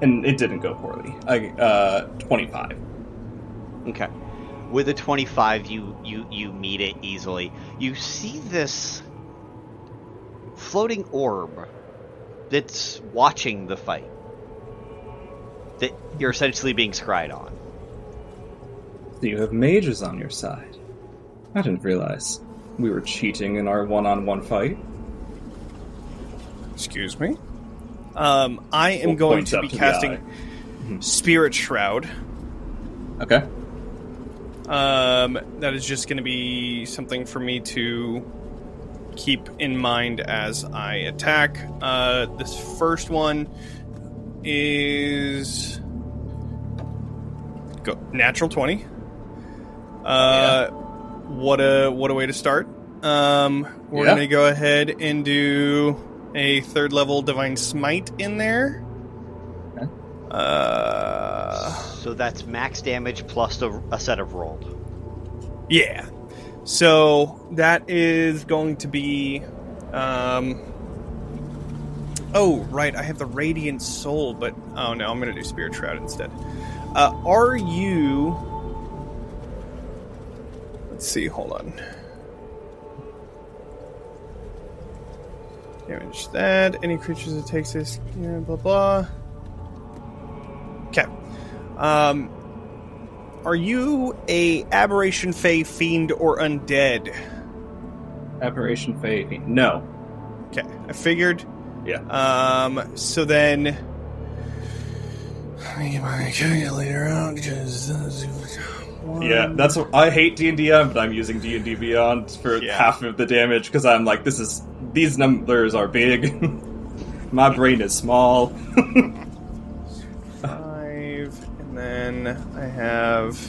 And it didn't go poorly. 25. Okay. With a 25, you meet it easily. You see this floating orb that's watching the fight that you're essentially being scryed on. So you have mages on your side. I didn't realize we were cheating in our one-on-one fight. Excuse me? I am We'll going point to up be to the casting Spirit Shroud. Okay. That is just going to be something for me to keep in mind as I attack. This first one is Natural 20. What a way to start. We're going to go ahead and do a 3rd level Divine Smite in there. Okay. So that's max damage plus a set of rolled. Yeah. So that is going to be... oh, right. I have the Radiant Soul, but... Oh, no. I'm going to do Spirit Shroud instead. Are you... Let's see. Hold on. Damage that. Any creatures that takes this... Yeah, blah, blah. Okay. Are you a Aberration, Fey, Fiend, or Undead? Aberration, Fey, Fiend. No. Okay, I figured. Yeah. So then... I get my calculator out, because... Yeah, that's what, I hate D&D, but I'm using D&D Beyond for half of the damage, because I'm like, these numbers are big. My brain is small. 5, and then I have...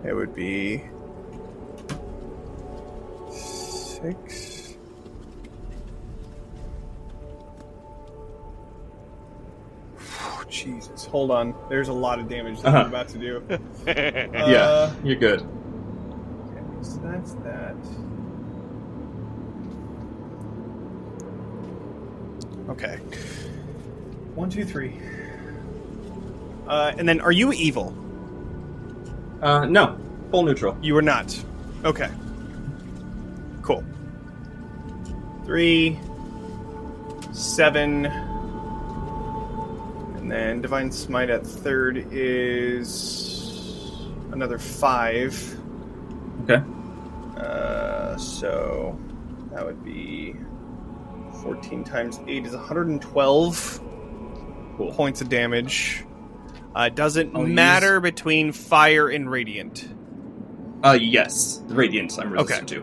it would be... 6... Jesus, hold on. There's a lot of damage that I'm about to do. Yeah, you're good. Okay, so that's that. Okay. 1, 2, 3. And then, are you evil? No. Full neutral. You are not. Okay. Cool. 3, 7... And then Divine Smite at 3rd is another 5. Okay. So that would be 14 times 8 is 112 points of damage. Doesn't matter between fire and radiant. Yes. Radiant, I'm resistant to.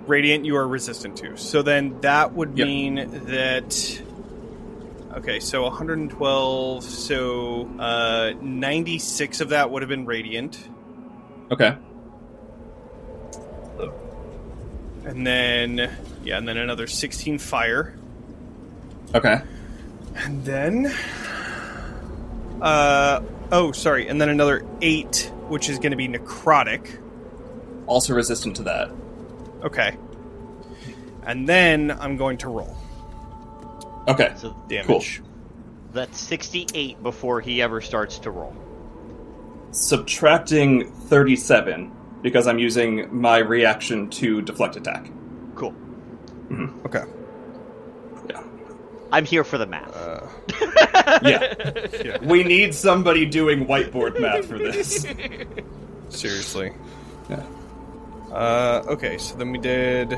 Radiant, you are resistant to. So then that would mean that... Okay, so 112, so 96 of that would have been radiant. Okay. And then, and then another 16 fire. Okay. And then, and then another 8, which is going to be necrotic. Also resistant to that. Okay. And then I'm going to roll. Okay, So damage. Cool. That's 68 before he ever starts to roll. Subtracting 37, because I'm using my reaction to deflect attack. Cool. Mm-hmm. Okay. Yeah. I'm here for the math. Yeah. We need somebody doing whiteboard math for this. Seriously. Yeah. Okay, so then we did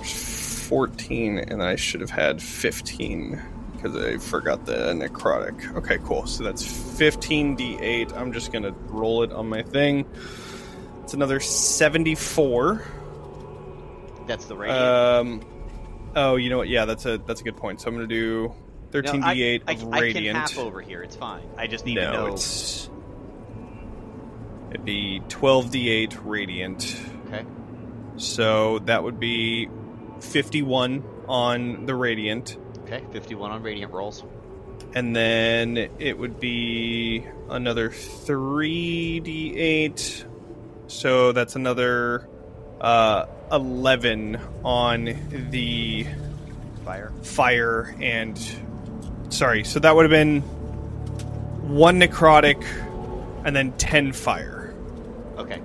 14, and I should have had 15 because I forgot the necrotic. Okay, cool. So that's 15d8. I'm just gonna roll it on my thing. It's another 74. That's the radiant. Oh, you know what? Yeah, that's a good point. So I'm gonna do 13d8 of radiant. I can half over here. It's fine. I just need to know. It'd be 12d8 radiant. Okay. So that would be 51 on the radiant. Okay, 51 on radiant rolls. And then it would be another 3d8. So that's another 11 on the fire and... Sorry, so that would have been 1 necrotic and then 10 fire. Okay.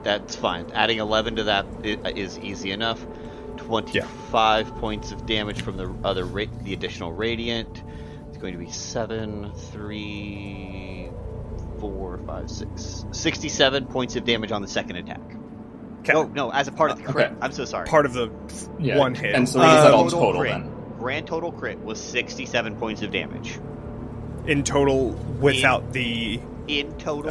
That's fine. Adding 11 to that is easy enough. 25 points of damage from the additional radiant. It's going to be 7, 3, 4, 5, 6. 67 points of damage on the second attack. Okay. Oh, no, as a part of the crit. Okay. I'm so sorry. Part of the one hit. And so what is that all total crit, then? Grand total crit was 67 points of damage. In total, without the... In total...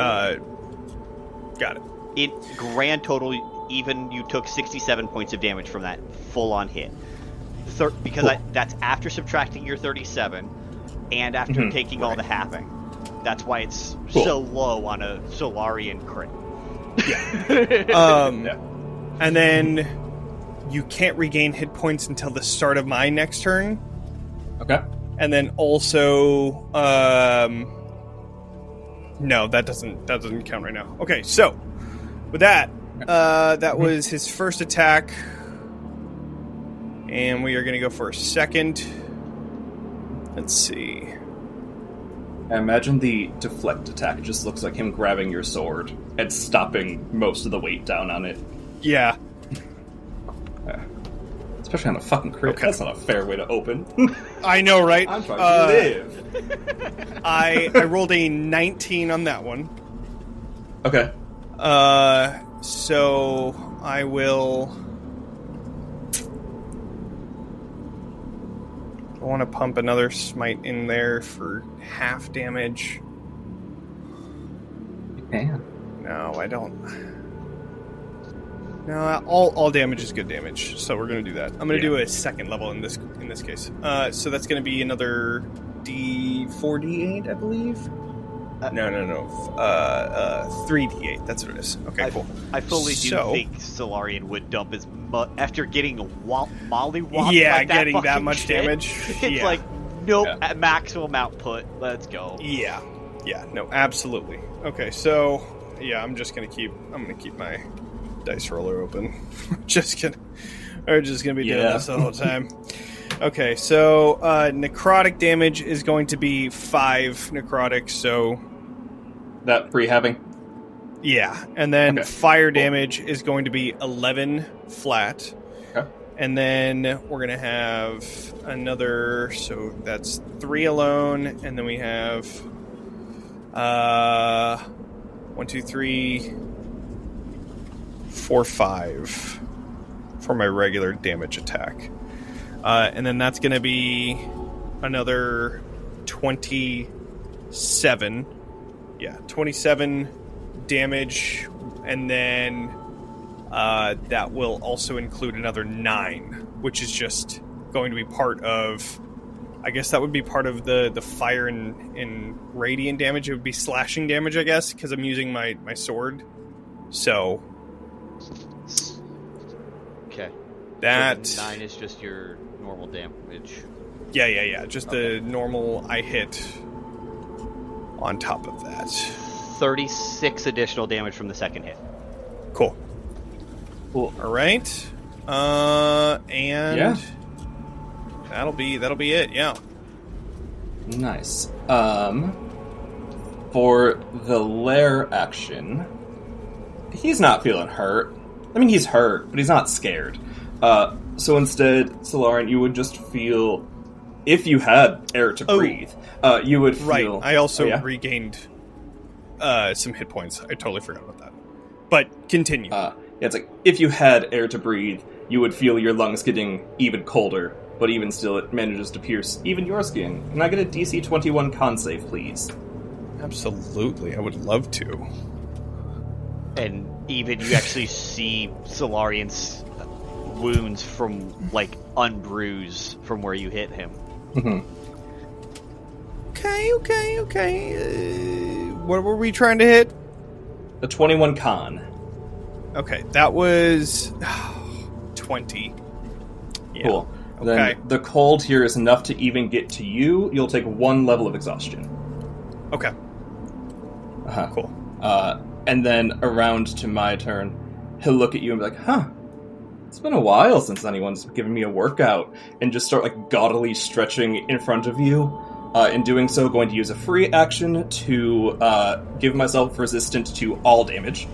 got it. In grand total, even you took 67 points of damage from that full-on hit. Because that's after subtracting your 37 and after taking all the halving. That's why it's so low on a Solarian crit. Yeah. And then you can't regain hit points until the start of my next turn. Okay. And then also, no, that doesn't count right now. Okay, so with that, that was his first attack, and we are going to go for a second. Let's see. I imagine the deflect attack just looks like him grabbing your sword and stopping most of the weight down on it. Yeah. Especially on a fucking crit. Okay. That's not a fair way to open. I know, right? I'm trying to live. I rolled a 19 on that one. Okay. So I will... I want to pump another smite in there for half damage. You can. No, I don't. No, all damage is good damage, so we're going to do that. I'm going to do a second level in this case. So that's going to be another D4D8, I believe. No. 3D8. That's what it is. Okay, cool. I fully do think Solarian would dump his after getting a mollywop. Yeah, like getting that much shit, damage. It's like, nope, at maximum output. Let's go. Yeah, no, absolutely. Okay, so yeah, I'm gonna keep my dice roller open. We're just gonna be doing this the whole time. Okay, so necrotic damage is going to be 5 necrotic, so... That pre-having? Yeah, and then fire damage is going to be 11 flat. Okay. And then we're going to have another... So that's 3 alone, and then we have... 1, 2, 3... 4, 5 for my regular damage attack. And then that's going to be another 27. Yeah, 27 damage. And then that will also include another 9, which is just going to be part of... I guess that would be part of the fire and radiant damage. It would be slashing damage, I guess, because I'm using my sword. So... Okay. That... So 9 is just your... normal damage. Yeah. Just the normal I hit on top of that. 36 additional damage from the second hit. Cool. All right. And that'll be it. Yeah. Nice. For the lair action, he's not feeling hurt. I mean, he's hurt, but he's not scared. So instead, Solarian, you would just feel, if you had air to breathe, you would feel... Right, I also regained some hit points. I totally forgot about that. But continue. It's like, if you had air to breathe, you would feel your lungs getting even colder, but even still, it manages to pierce even your skin. Can I get a DC 21 con save, please? Absolutely, I would love to. And even you actually see Solarian's wounds from, like, unbruise from where you hit him. Mm-hmm. Okay. What were we trying to hit? A 21 con. Okay, that was 20. Yeah. Cool. Okay. Then the cold here is enough to even get to you. You'll take 1 level of exhaustion. Okay. Cool. And then around to my turn, he'll look at you and be like, huh, it's been a while since anyone's given me a workout, and just start like gaudily stretching in front of you. In doing so, going to use a free action to give myself resistant to all damage.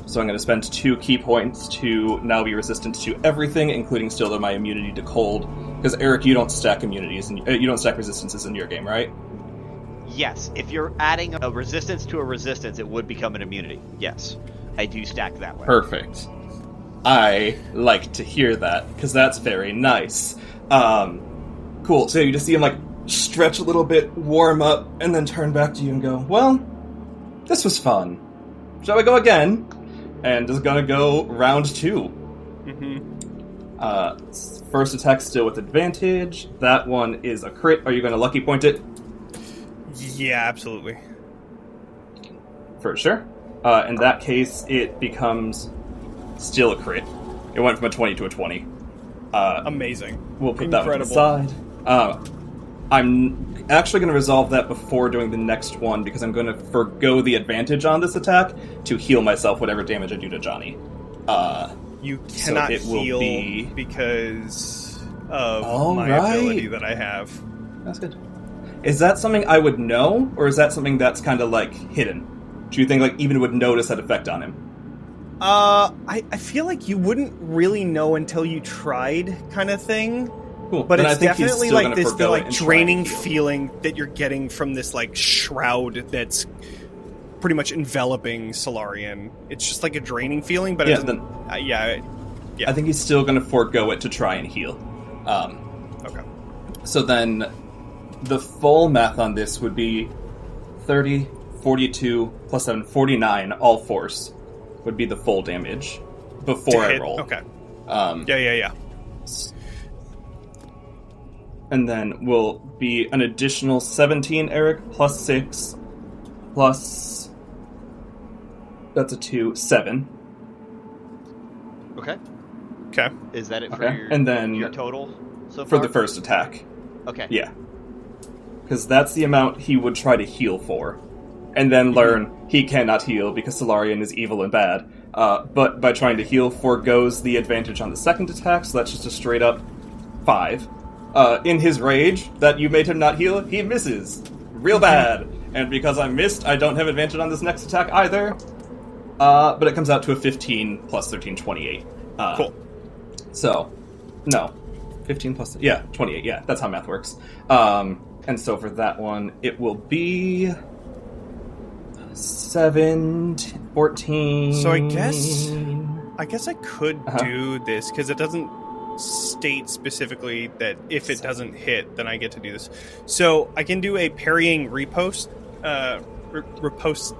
So I'm going to spend 2 key points to now be resistant to everything, including still my immunity to cold. Because Eric, you don't stack immunities, and you don't stack resistances in your game, right? Yes, if you're adding a resistance to a resistance, it would become an immunity. Yes, I do stack that way. Perfect. I like to hear that, because that's very nice. Cool, so you just see him, like, stretch a little bit, warm up, and then turn back to you and go, well, this was fun. Shall we go again? And is gonna go round 2. Mm-hmm. First attack still with advantage. That one is a crit. Are you going to lucky point it? Yeah, absolutely. For sure. In that case, it becomes still a crit. It went from a 20 to a 20. Amazing. We'll put that one to the side. I'm actually going to resolve that before doing the next one, because I'm going to forgo the advantage on this attack to heal myself whatever damage I do to Jonny. You cannot heal because of my ability that I have. That's good. Is that something I would know, or is that something that's kind of like hidden? Do you think like even would notice that effect on him? I feel like you wouldn't really know until you tried, kind of thing. Cool. But then it's I think definitely he's still like this forgo like it and draining try and heal. feeling that you're getting from this like shroud that's pretty much enveloping Solarian. It's just like a draining feeling, but Yeah, it doesn't. Yeah. I think he's still going to forego it to try and heal. Okay. So then the full math on this would be 30, 42, plus 7, 49, all force would be the full damage before I roll. Okay. Yeah. And then will be an additional 17, Eric, plus 6, plus... That's a 2, 7. Okay. Okay. Is that it for Okay. And then your total so for far? the first attack. Okay. Yeah. Because that's the amount he would try to heal for. And then learn he cannot heal because Solarian is evil and bad. But by trying to heal, forgoes the advantage on the second attack, so that's just a straight up 5. In his rage, that you made him not heal, he misses. Real bad. And because I missed, I don't have advantage on this next attack either. But it comes out to a 15 plus 13, 28. Cool. So, no. 15 plus... Yeah, 28. Yeah, that's how math works. And so for that one, it will be... 7, 14... So I guess I could do this, because it doesn't state specifically that if it doesn't hit, then I get to do this. So I can do a parrying riposte. Riposte?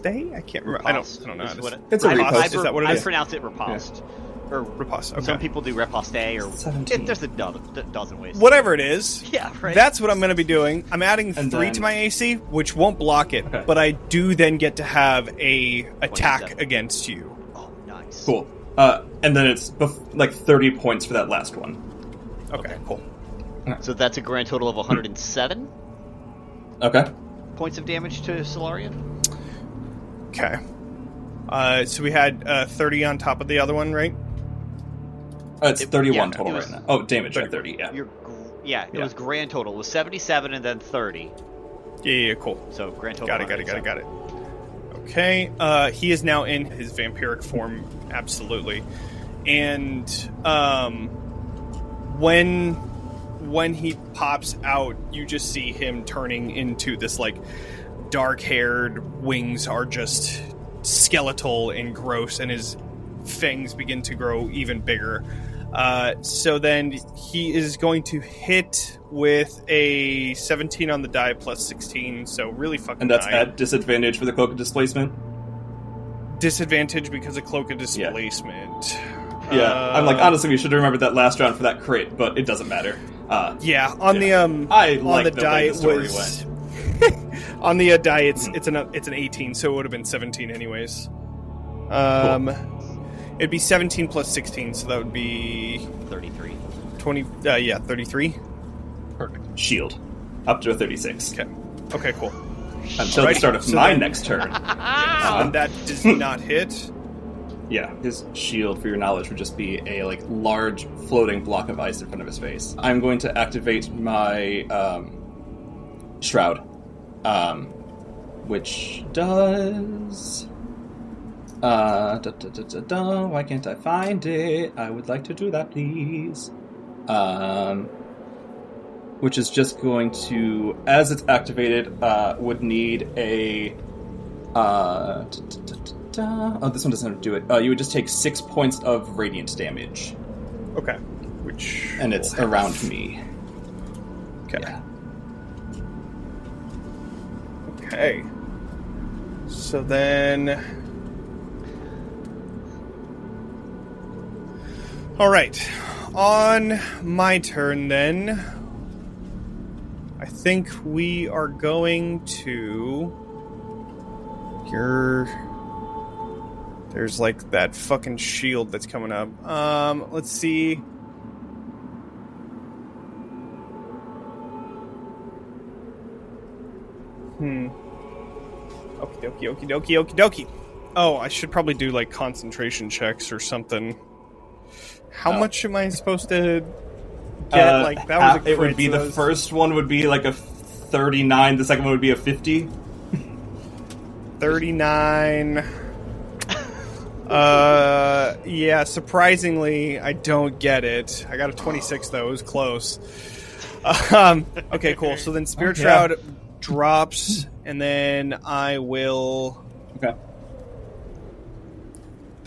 I can't remember. I don't know. It's a riposte. Is that what it I is? pronounce it riposte. Or Riposte. Okay. some people do riposte, or 17. there's a dozen ways. Whatever it is. Yeah, right. That's what I'm going to be doing. I'm adding 3 then- to my AC, which won't block it, Okay. but I do then get to have a attack 27. against you. Oh, nice. Cool. And then it's like 30 points for that last one. Okay, cool. So that's a grand total of 107 Okay. points of damage to Solarian. Okay. So we had 30 on top of the other one, right? It's 31 yeah, total it was- right now. Oh, damage at 30, yeah. It was grand total. It was 77 and then 30. Yeah, cool. So grand total. Got it. Okay, he is now in his vampiric form, absolutely. And when he pops out, you just see him turning into this like dark-haired wings are just skeletal and gross, and his fangs begin to grow even bigger. So then he is going to hit with a 17 on the die plus 16, so really fucking And that's high. at disadvantage for the cloak of displacement? Disadvantage because of cloak of displacement. Yeah, I'm like, honestly, we should have remembered that last round for that crit, but it doesn't matter. Yeah, on the I on like the the die way the story was on the die it's an 18, so it would have been 17 anyways. It'd be 17 plus 16, so that would be 33. 20. 33. Perfect. Shield. Up to a 36. Okay, cool. Until the Alrighty, start of so my then- next turn. And that does not hit. Yeah, his shield, for your knowledge, would just be a like large floating block of ice in front of his face. I'm going to activate my shroud, which does. Why can't I find it? I would like to do that, please. Which is just going to, as it's activated, would need a. Oh, this one doesn't do it. You would just take 6 points of radiant damage. Okay. Which And it's will have- around me. Okay. Yeah. Okay. So then. All right. On my turn, then, I think we are going to... There's, like, that fucking shield that's coming up. Let's see. Okie dokie. Oh, I should probably do, like, concentration checks or something. How much am I supposed to get? Like, that was a crit, it would be so the first one would be like a 39, the second one would be a 50. 39. Yeah, surprisingly, I don't get it. I got a 26, though. It was close. Okay, cool. So then Spirit Shroud drops, and then I will... Okay.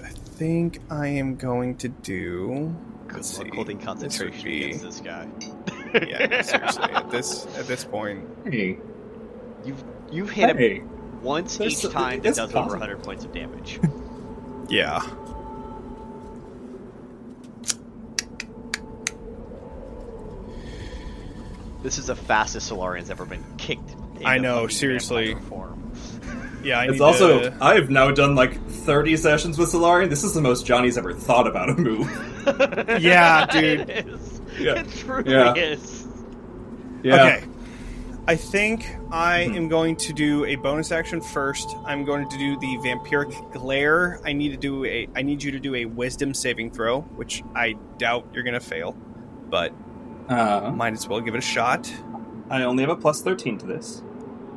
I think I am going to do... Good luck holding concentration against this guy. Yeah, seriously, at this point... Hey. You've hit Hey. him once each time that does over 100 points of damage. Yeah. This is the fastest Solarian's ever been kicked. I know, seriously. Yeah, It's also, I've now done like 30 sessions with Solarian. This is the most Johnny's ever thought about a move. Yeah, dude. It is. Yeah. It truly is. Yeah. Okay. I think I am going to do a bonus action first. I'm going to do the Vampiric Glare. I need you to do a Wisdom saving throw, which I doubt you're going to fail, but might as well give it a shot. I only have a plus 13 to this.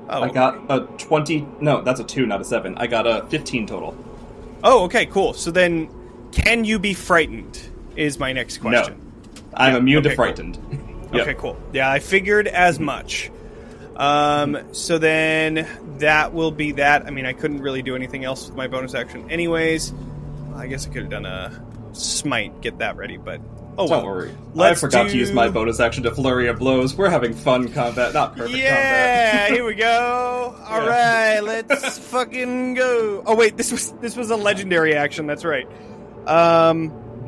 Oh, I got a 20... No, that's a 2, not a 7. I got a 15 total. Oh, okay, cool. So then, can you be frightened, is my next question. No. I'm immune to frightened. Cool. Okay, cool. Yeah, I figured as much. So then, that will be that. I mean, I couldn't really do anything else with my bonus action anyways. I guess I could have done a Smite, get that ready, but... Oh, don't worry. I forgot to use my bonus action to Flurry of Blows. We're having fun combat, not perfect combat. Yeah, here we go. All right, let's fucking go. Oh wait, this was a legendary action. That's right.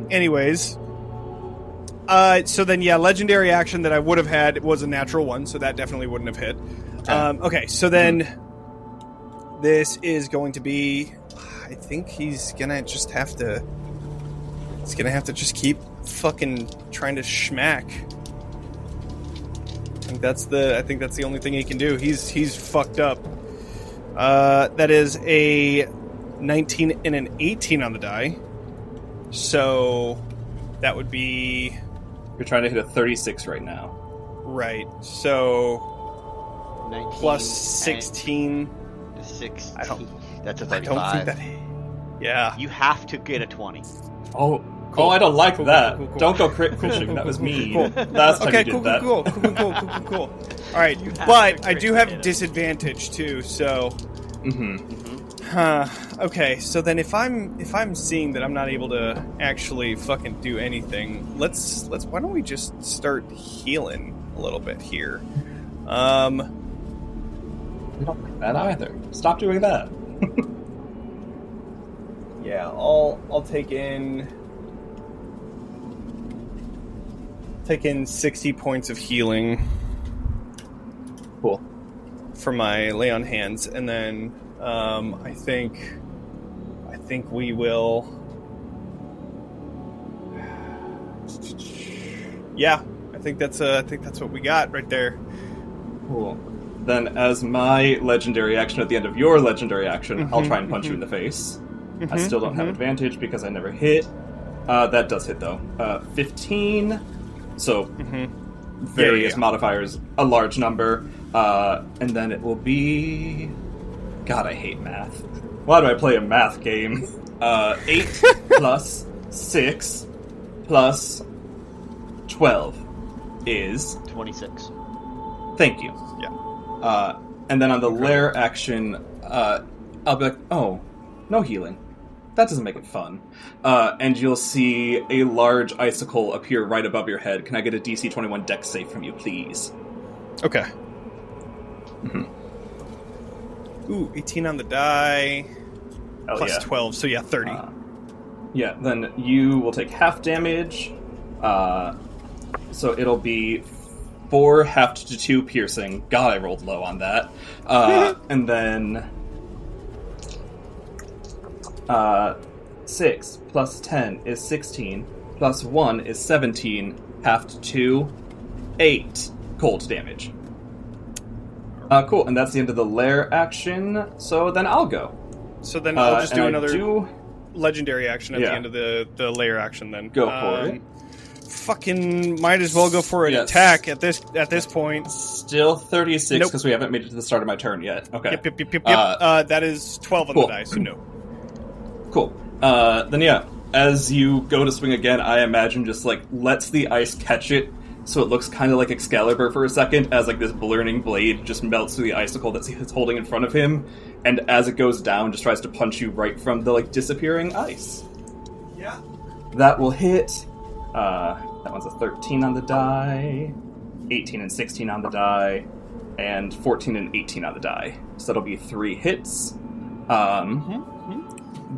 Anyways, so then yeah, legendary action that I would have had was a natural one, so that definitely wouldn't have hit. Okay, so then this is going to be. I think he's gonna just have to. He's gonna have to just keep fucking trying to schmack. I think that's the only thing he can do. He's fucked up. That is a 19 and an 18 on the die. So that would be... You're trying to hit a 36 right now. Right. So 19 plus 16. 16. That's a 35. I don't think that... Yeah. You have to get a 20. Oh, cool. I don't like that. Cool. Don't go crit pushing. That was mean. Cool. Last time okay, you did that. Cool. All right, but I do have disadvantage too. So, okay. So then, if I'm seeing that I'm not able to actually fucking do anything, let's why don't we just start healing a little bit here? We don't like that either. Stop doing that. Yeah, I'll take in 60 points of healing. Cool. For my lay on hands, and then I think we will. Yeah, I think that's what we got right there. Cool. Then, as my legendary action at the end of your legendary action, I'll try and punch you in the face. I still don't have advantage because I never hit. That does hit though. 15. So various modifiers, a large number, and then it will be. God, I hate math. Why do I play a math game? 8 plus 6 plus 12 is 26. Thank you. Yeah. And then on the lair action, I'll be like, oh, no healing. That doesn't make it fun. And you'll see a large icicle appear right above your head. Can I get a DC 21 dex save from you, please? Okay. Ooh, 18 on the die. Hell Plus yeah. 12, so yeah, 30. Yeah, then you will take half damage. So it'll be 4 halved to 2 piercing. God, I rolled low on that. And then 6 plus 10 is 16. Plus 1 is 17. Halved to 2, 8 cold damage. Cool, and that's the end of the lair action. So then I'll go. So then I'll just do another legendary action at Yeah. the end of the layer action then. Go for it. Fucking might as well go for an Yes. attack at this point. Still 36 Nope. because we haven't made it to the start of my turn yet. Okay. Yep. That is 12 on cool. the die, so no. Cool. Then yeah, as you go to swing again, I imagine just like lets the ice catch it, so it looks kind of like Excalibur for a second, as like this burning blade just melts through the icicle that he's holding in front of him, and as it goes down, just tries to punch you right from the like disappearing ice. Yeah. That will hit. That one's a 13 on the die, 18 and 16 on the die, and 14 and 18 on the die. So that'll be 3 hits.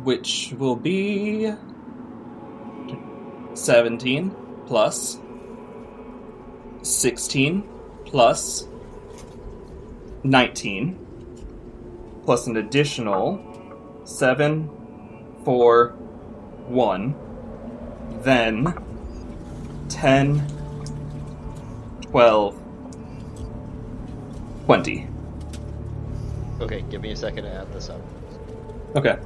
Which will be 17 plus 16 plus 19 plus an additional 7, 4, 1, then 10, 12, 20. Okay, give me a second to add this up. Okay.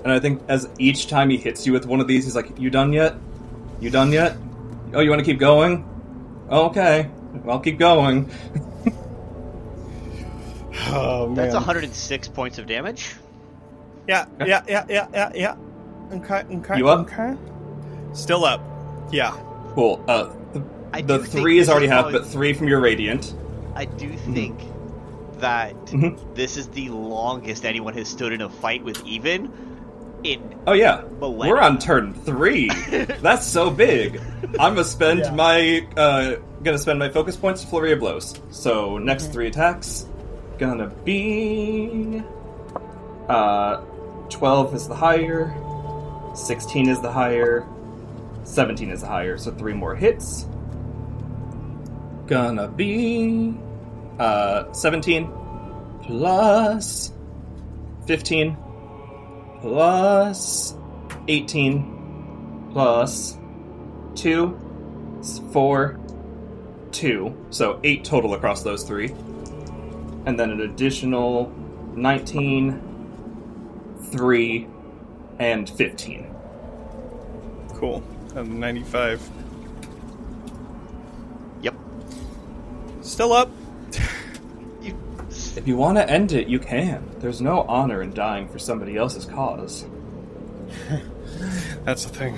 And I think as each time he hits you with one of these, he's like, "You done yet? You done yet? Oh, you want to keep going? Okay, I'll keep going." Oh man. That's 106 points of damage. Yeah. Okay. You up? Okay. Still up. Yeah. Cool. I The do think 3 is this already half, probably- but 3 from your radiant. I do think that this is the longest anyone has stood in a fight with Even in Oh yeah, millennia. we're on turn 3. That's so big. I'm gonna spend my focus points to flurry of blows. So next 3 attacks, gonna be 12 is the higher, 16 is the higher, 17 is the higher. So 3 more hits. Gonna be 17 plus 15 plus 18 plus 2, 4, 2. So 8 total across those 3. And then an additional 19, 3, and 15. Cool. 95. Yep. Still up. If you want to end it, you can. There's no honor in dying for somebody else's cause. That's the thing.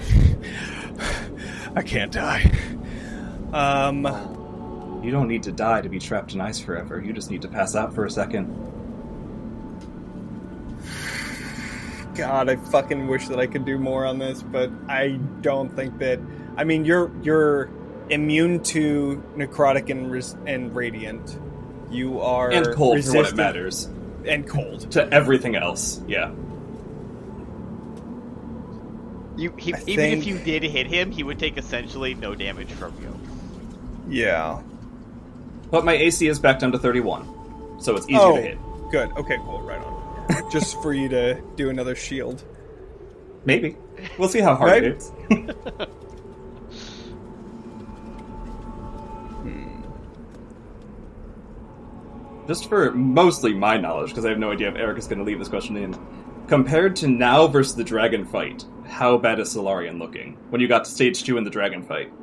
I can't die. You don't need to die to be trapped in ice forever. You just need to pass out for a second. God, I fucking wish that I could do more on this, but I don't think that. I mean, you're immune to necrotic and radiant. You are And cold for what it resistant- matters. and cold. To everything else, yeah. Even think- if you did hit him, he would take essentially no damage from you. Yeah. But my AC is back down to 31, so it's easier to hit. Good. Okay, cool. Right on. Just for you to do another shield. Maybe. We'll see how hard Right? it is. Just for mostly my knowledge, because I have no idea if Eric is going to leave this question in. Compared to now versus the dragon fight, how bad is Solarian looking? When you got to stage 2 in the dragon fight?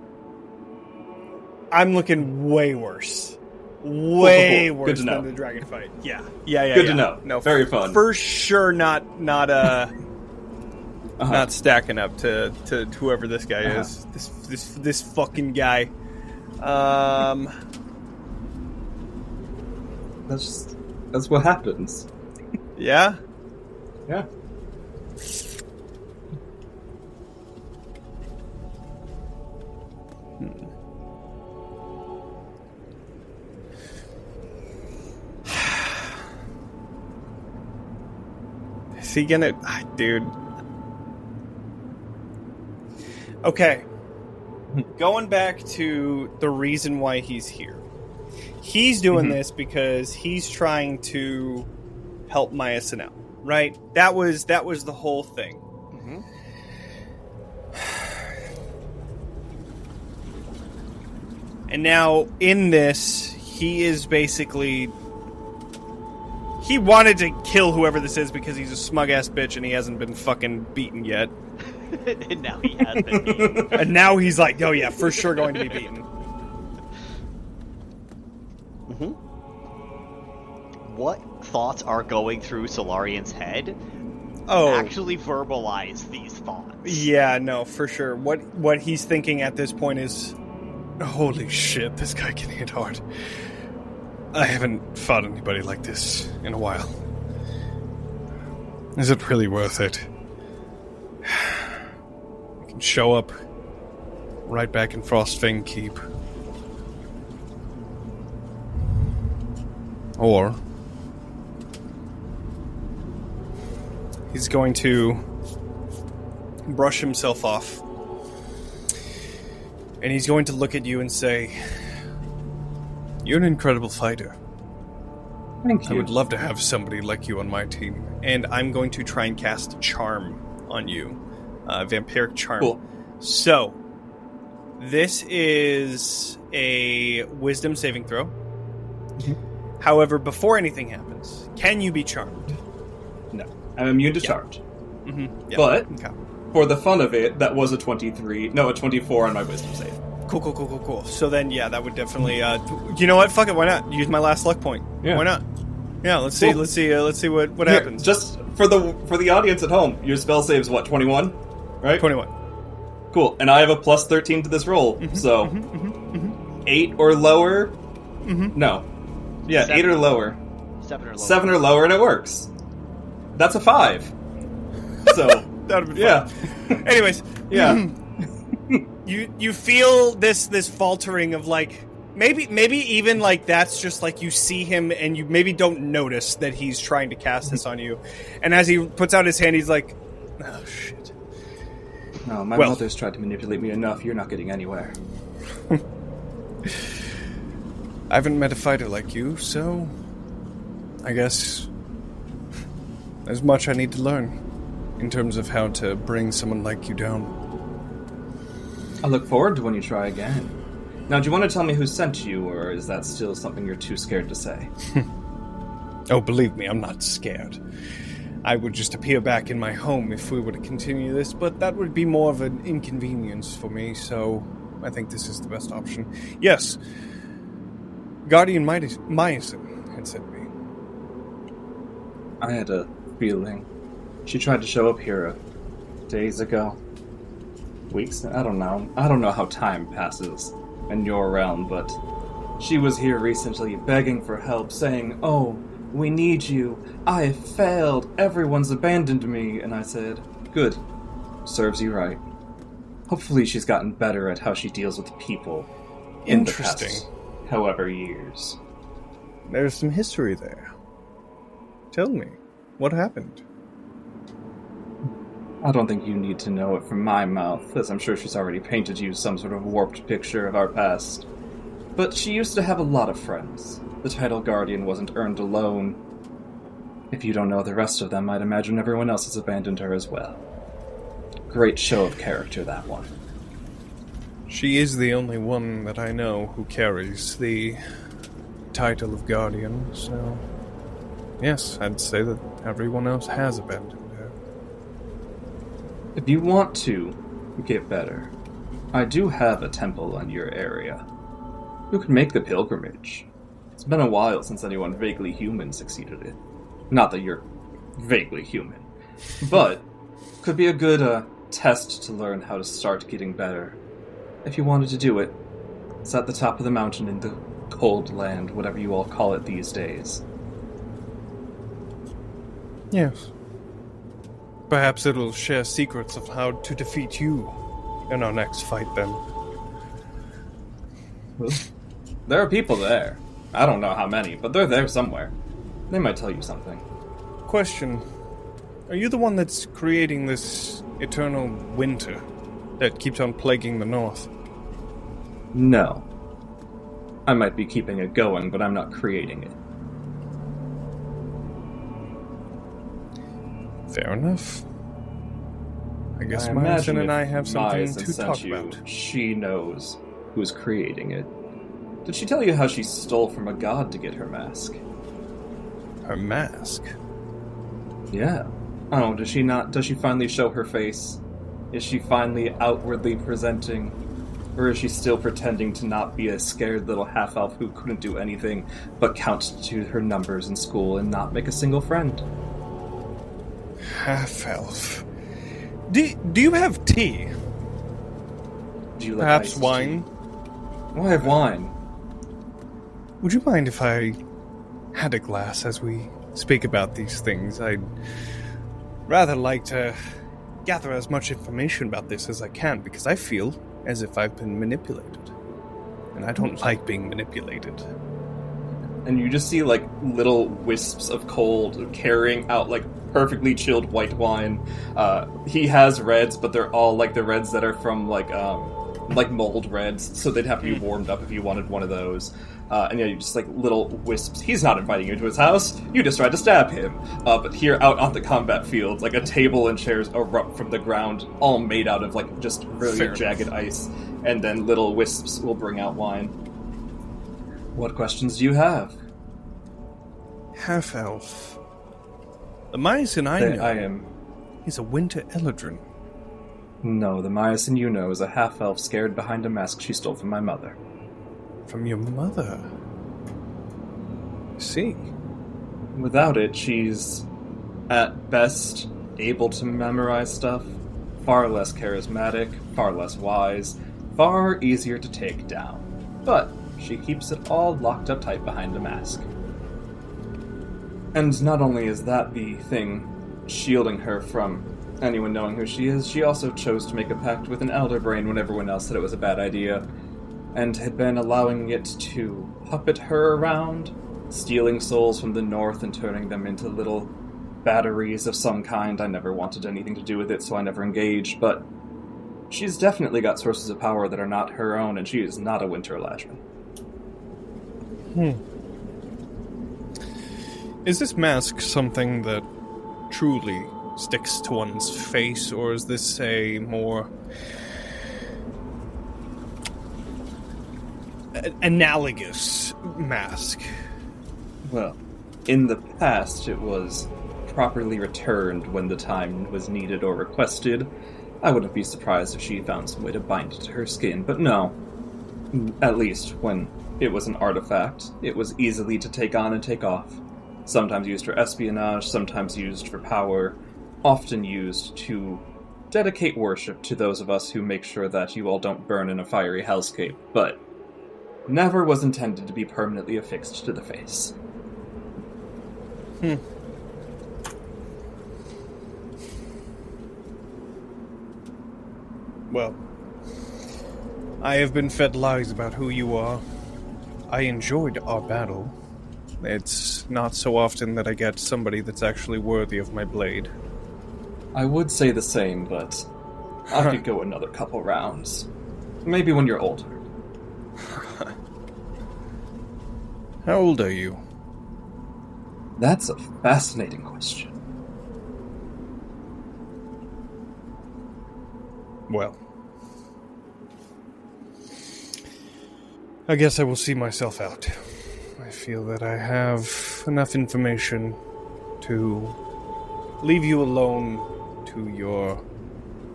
I'm looking way worse. Way Cool. Good worse to know. than the dragon fight. Yeah. Good to know. No, Very fun. For sure not not stacking up to whoever this guy is. This fucking guy. That's what happens. Yeah. Yeah. Is he gonna... dude. Okay. Going back to the reason why he's here. He's doing this because he's trying to help Miasyn out, right? That was the whole thing. And now, in this, he is basically... He wanted to kill whoever this is because he's a smug-ass bitch and he hasn't been fucking beaten yet. And now he has been beaten. And now he's like, oh yeah, for sure going to be beaten. What thoughts are going through Solarian's head? Oh. Actually verbalize these thoughts. Yeah, no, for sure. What he's thinking at this point is, holy shit, this guy can hit hard. I haven't fought anybody like this in a while. Is it really worth it? I can show up right back in Frostfang Keep. Or he's going to brush himself off. And he's going to look at you and say, you're an incredible fighter. Thank you. I would love to have somebody like you on my team. And I'm going to try and cast Charm on you. Vampiric Charm. Cool. So, this is a Wisdom saving throw. However, before anything happens, can you be charmed? No. I'm immune to charge. Yeah. But, Okay. for the fun of it, that was a 24 on my wisdom save. Cool. So then, yeah, that would definitely. You know what? Fuck it. Why not use my last luck point? Yeah. Why not? Yeah. Let's see. Cool. Let's see what Here, happens. just for the audience at home, your spell save's what, 21? Right? 21. Cool. And I have a plus 13 to this roll, so 8 or lower? No. Yeah, 7. 8 or lower. 7 or lower. 7 or lower, and it works. That's a 5. So, That would be yeah. fun. Anyways, Yeah. you feel this faltering of like maybe even like that's just like you see him and you maybe don't notice that he's trying to cast this on you, and as he puts out his hand, he's like, oh shit. No, my Well- mother's tried to manipulate me enough. You're not getting anywhere. I haven't met a fighter like you, so I guess there's much I need to learn in terms of how to bring someone like you down. I look forward to when you try again. Now, do you want to tell me who sent you, or is that still something you're too scared to say? Oh, believe me, I'm not scared. I would just appear back in my home if we were to continue this, but that would be more of an inconvenience for me, so I think this is the best option. Yes, Guardian Miasyn had sent me. I had a feeling. She tried to show up here days ago. Weeks? I don't know. I don't know how time passes in your realm, but she was here recently begging for help, saying, "Oh, we need you. I have failed. Everyone's abandoned me." And I said, "Good. Serves you right." Hopefully she's gotten better at how she deals with people. In the past, Interesting. however years. There's some history there. Tell me, what happened? I don't think you need to know it from my mouth, as I'm sure she's already painted you some sort of warped picture of our past. But she used to have a lot of friends. The title Guardian wasn't earned alone. If you don't know the rest of them, I'd imagine everyone else has abandoned her as well. Great show of character, that one. She is the only one that I know who carries the title of Guardian, so yes, I'd say that everyone else has abandoned her. If you want to get better, I do have a temple in your area. You can make the pilgrimage. It's been a while since anyone vaguely human succeeded it. Not that you're vaguely human, but could be a good test to learn how to start getting better. If you wanted to do it, it's at the top of the mountain in the cold land, whatever you all call it these days. Yes. Perhaps it'll share secrets of how to defeat you in our next fight, then. There are people there. I don't know how many, but they're there somewhere. They might tell you something. Question. Are you the one that's creating this eternal winter that keeps on plaguing the north? No. I might be keeping it going, but I'm not creating it. Fair enough. I guess I Miasyn imagine and if I have something Miasyn to sent talk you, about. She knows who's creating it. Did she tell you how she stole from a god to get her mask? Her mask? Yeah. Oh, does she not? Does she finally show her face? Is she finally outwardly presenting? Or is she still pretending to not be a scared little half-elf who couldn't do anything but count to her numbers in school and not make a single friend? Half-elf. Do you have tea? Do you like Perhaps iced wine? tea? Oh, I have wine. Would you mind if I had a glass as we speak about these things? I'd rather like to gather as much information about this as I can, because I feel as if I've been manipulated. And I don't like being manipulated. And you just see, like, little wisps of cold carrying out, like, perfectly chilled white wine. He has reds, but they're all, like, the reds that are from, like mold reds, so they'd have to be warmed up if you wanted one of those. And yeah, you just, like, little wisps. He's not inviting you to his house. You just tried to stab him. But here, out on the combat field, like, a table and chairs erupt from the ground, all made out of, like, just really jagged ice. And then little wisps will bring out wine. What questions do you have? Half-elf. The Miasyn I know I am... is a winter eladrin. No, the Miasyn you know is a half-elf scared behind a mask she stole from my mother. From your mother? I see. Without it, she's, at best, able to memorize stuff, far less charismatic, far less wise, far easier to take down. But she keeps it all locked up tight behind a mask. And not only is that the thing shielding her from anyone knowing who she is, she also chose to make a pact with an elder brain when everyone else said it was a bad idea, and had been allowing it to puppet her around, stealing souls from the north and turning them into little batteries of some kind. I never wanted anything to do with it, so I never engaged, but she's definitely got sources of power that are not her own, and she is not a Winter Lashman. Is this mask something that truly sticks to one's face, or is this a more analogous mask? Well, in the past it was properly returned when the time was needed or requested. I wouldn't be surprised if she found some way to bind it to her skin, but no. At least when it was an artifact, it was easily to take on and take off. Sometimes used for espionage, sometimes used for power, often used to dedicate worship to those of us who make sure that you all don't burn in a fiery hellscape, but never was intended to be permanently affixed to the face. Well, I have been fed lies about who you are. I enjoyed our battle. It's not so often that I get somebody that's actually worthy of my blade. I would say the same, but I could go another couple rounds. Maybe when you're older. How old are you? That's a fascinating question. Well, I guess I will see myself out. I feel that I have enough information to leave you alone to your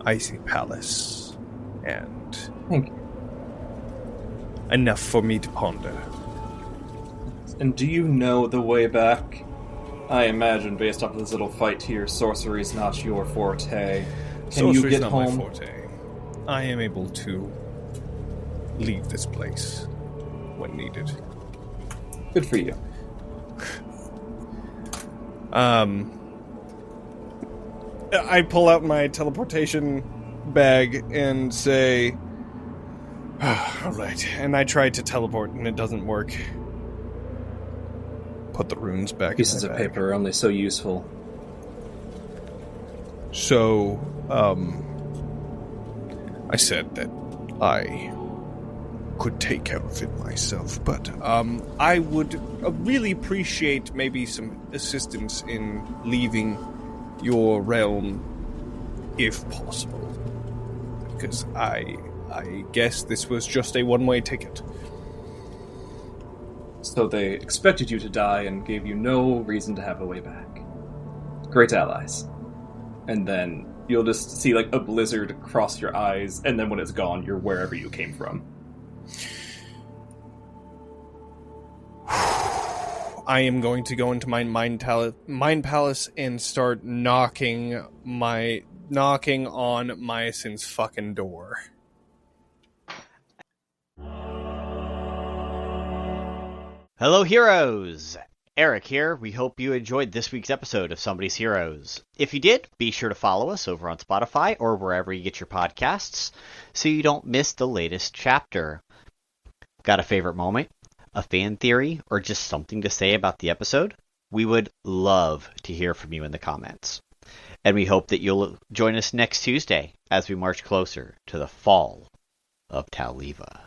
icy palace, and Thank you. enough for me to ponder. And do you know the way back? I imagine, based off of this little fight here, sorcery is not your forte. Can you get not home? my forte. I am able to leave this place when needed. Good for you. I pull out my teleportation bag and say, alright, and I try to teleport and it doesn't work. Put the runes back Pieces in of my bag. paper are only so useful. So, I said that I could take care of it myself, but I would really appreciate maybe some assistance in leaving your realm, if possible. Because I guess this was just a one-way ticket. So they expected you to die and gave you no reason to have a way back. Great allies. And then you'll just see like a blizzard cross your eyes, and then when it's gone, you're wherever you came from. I am going to go into my mind palace and start knocking on Miasyn's fucking door. Hello, heroes! Eric here. We hope you enjoyed this week's episode of Somebody's Heroes. If you did, be sure to follow us over on Spotify or wherever you get your podcasts so you don't miss the latest chapter. Got a favorite moment, a fan theory, or just something to say about the episode? We would love to hear from you in the comments. And we hope that you'll join us next Tuesday as we march closer to the fall of Taoliva.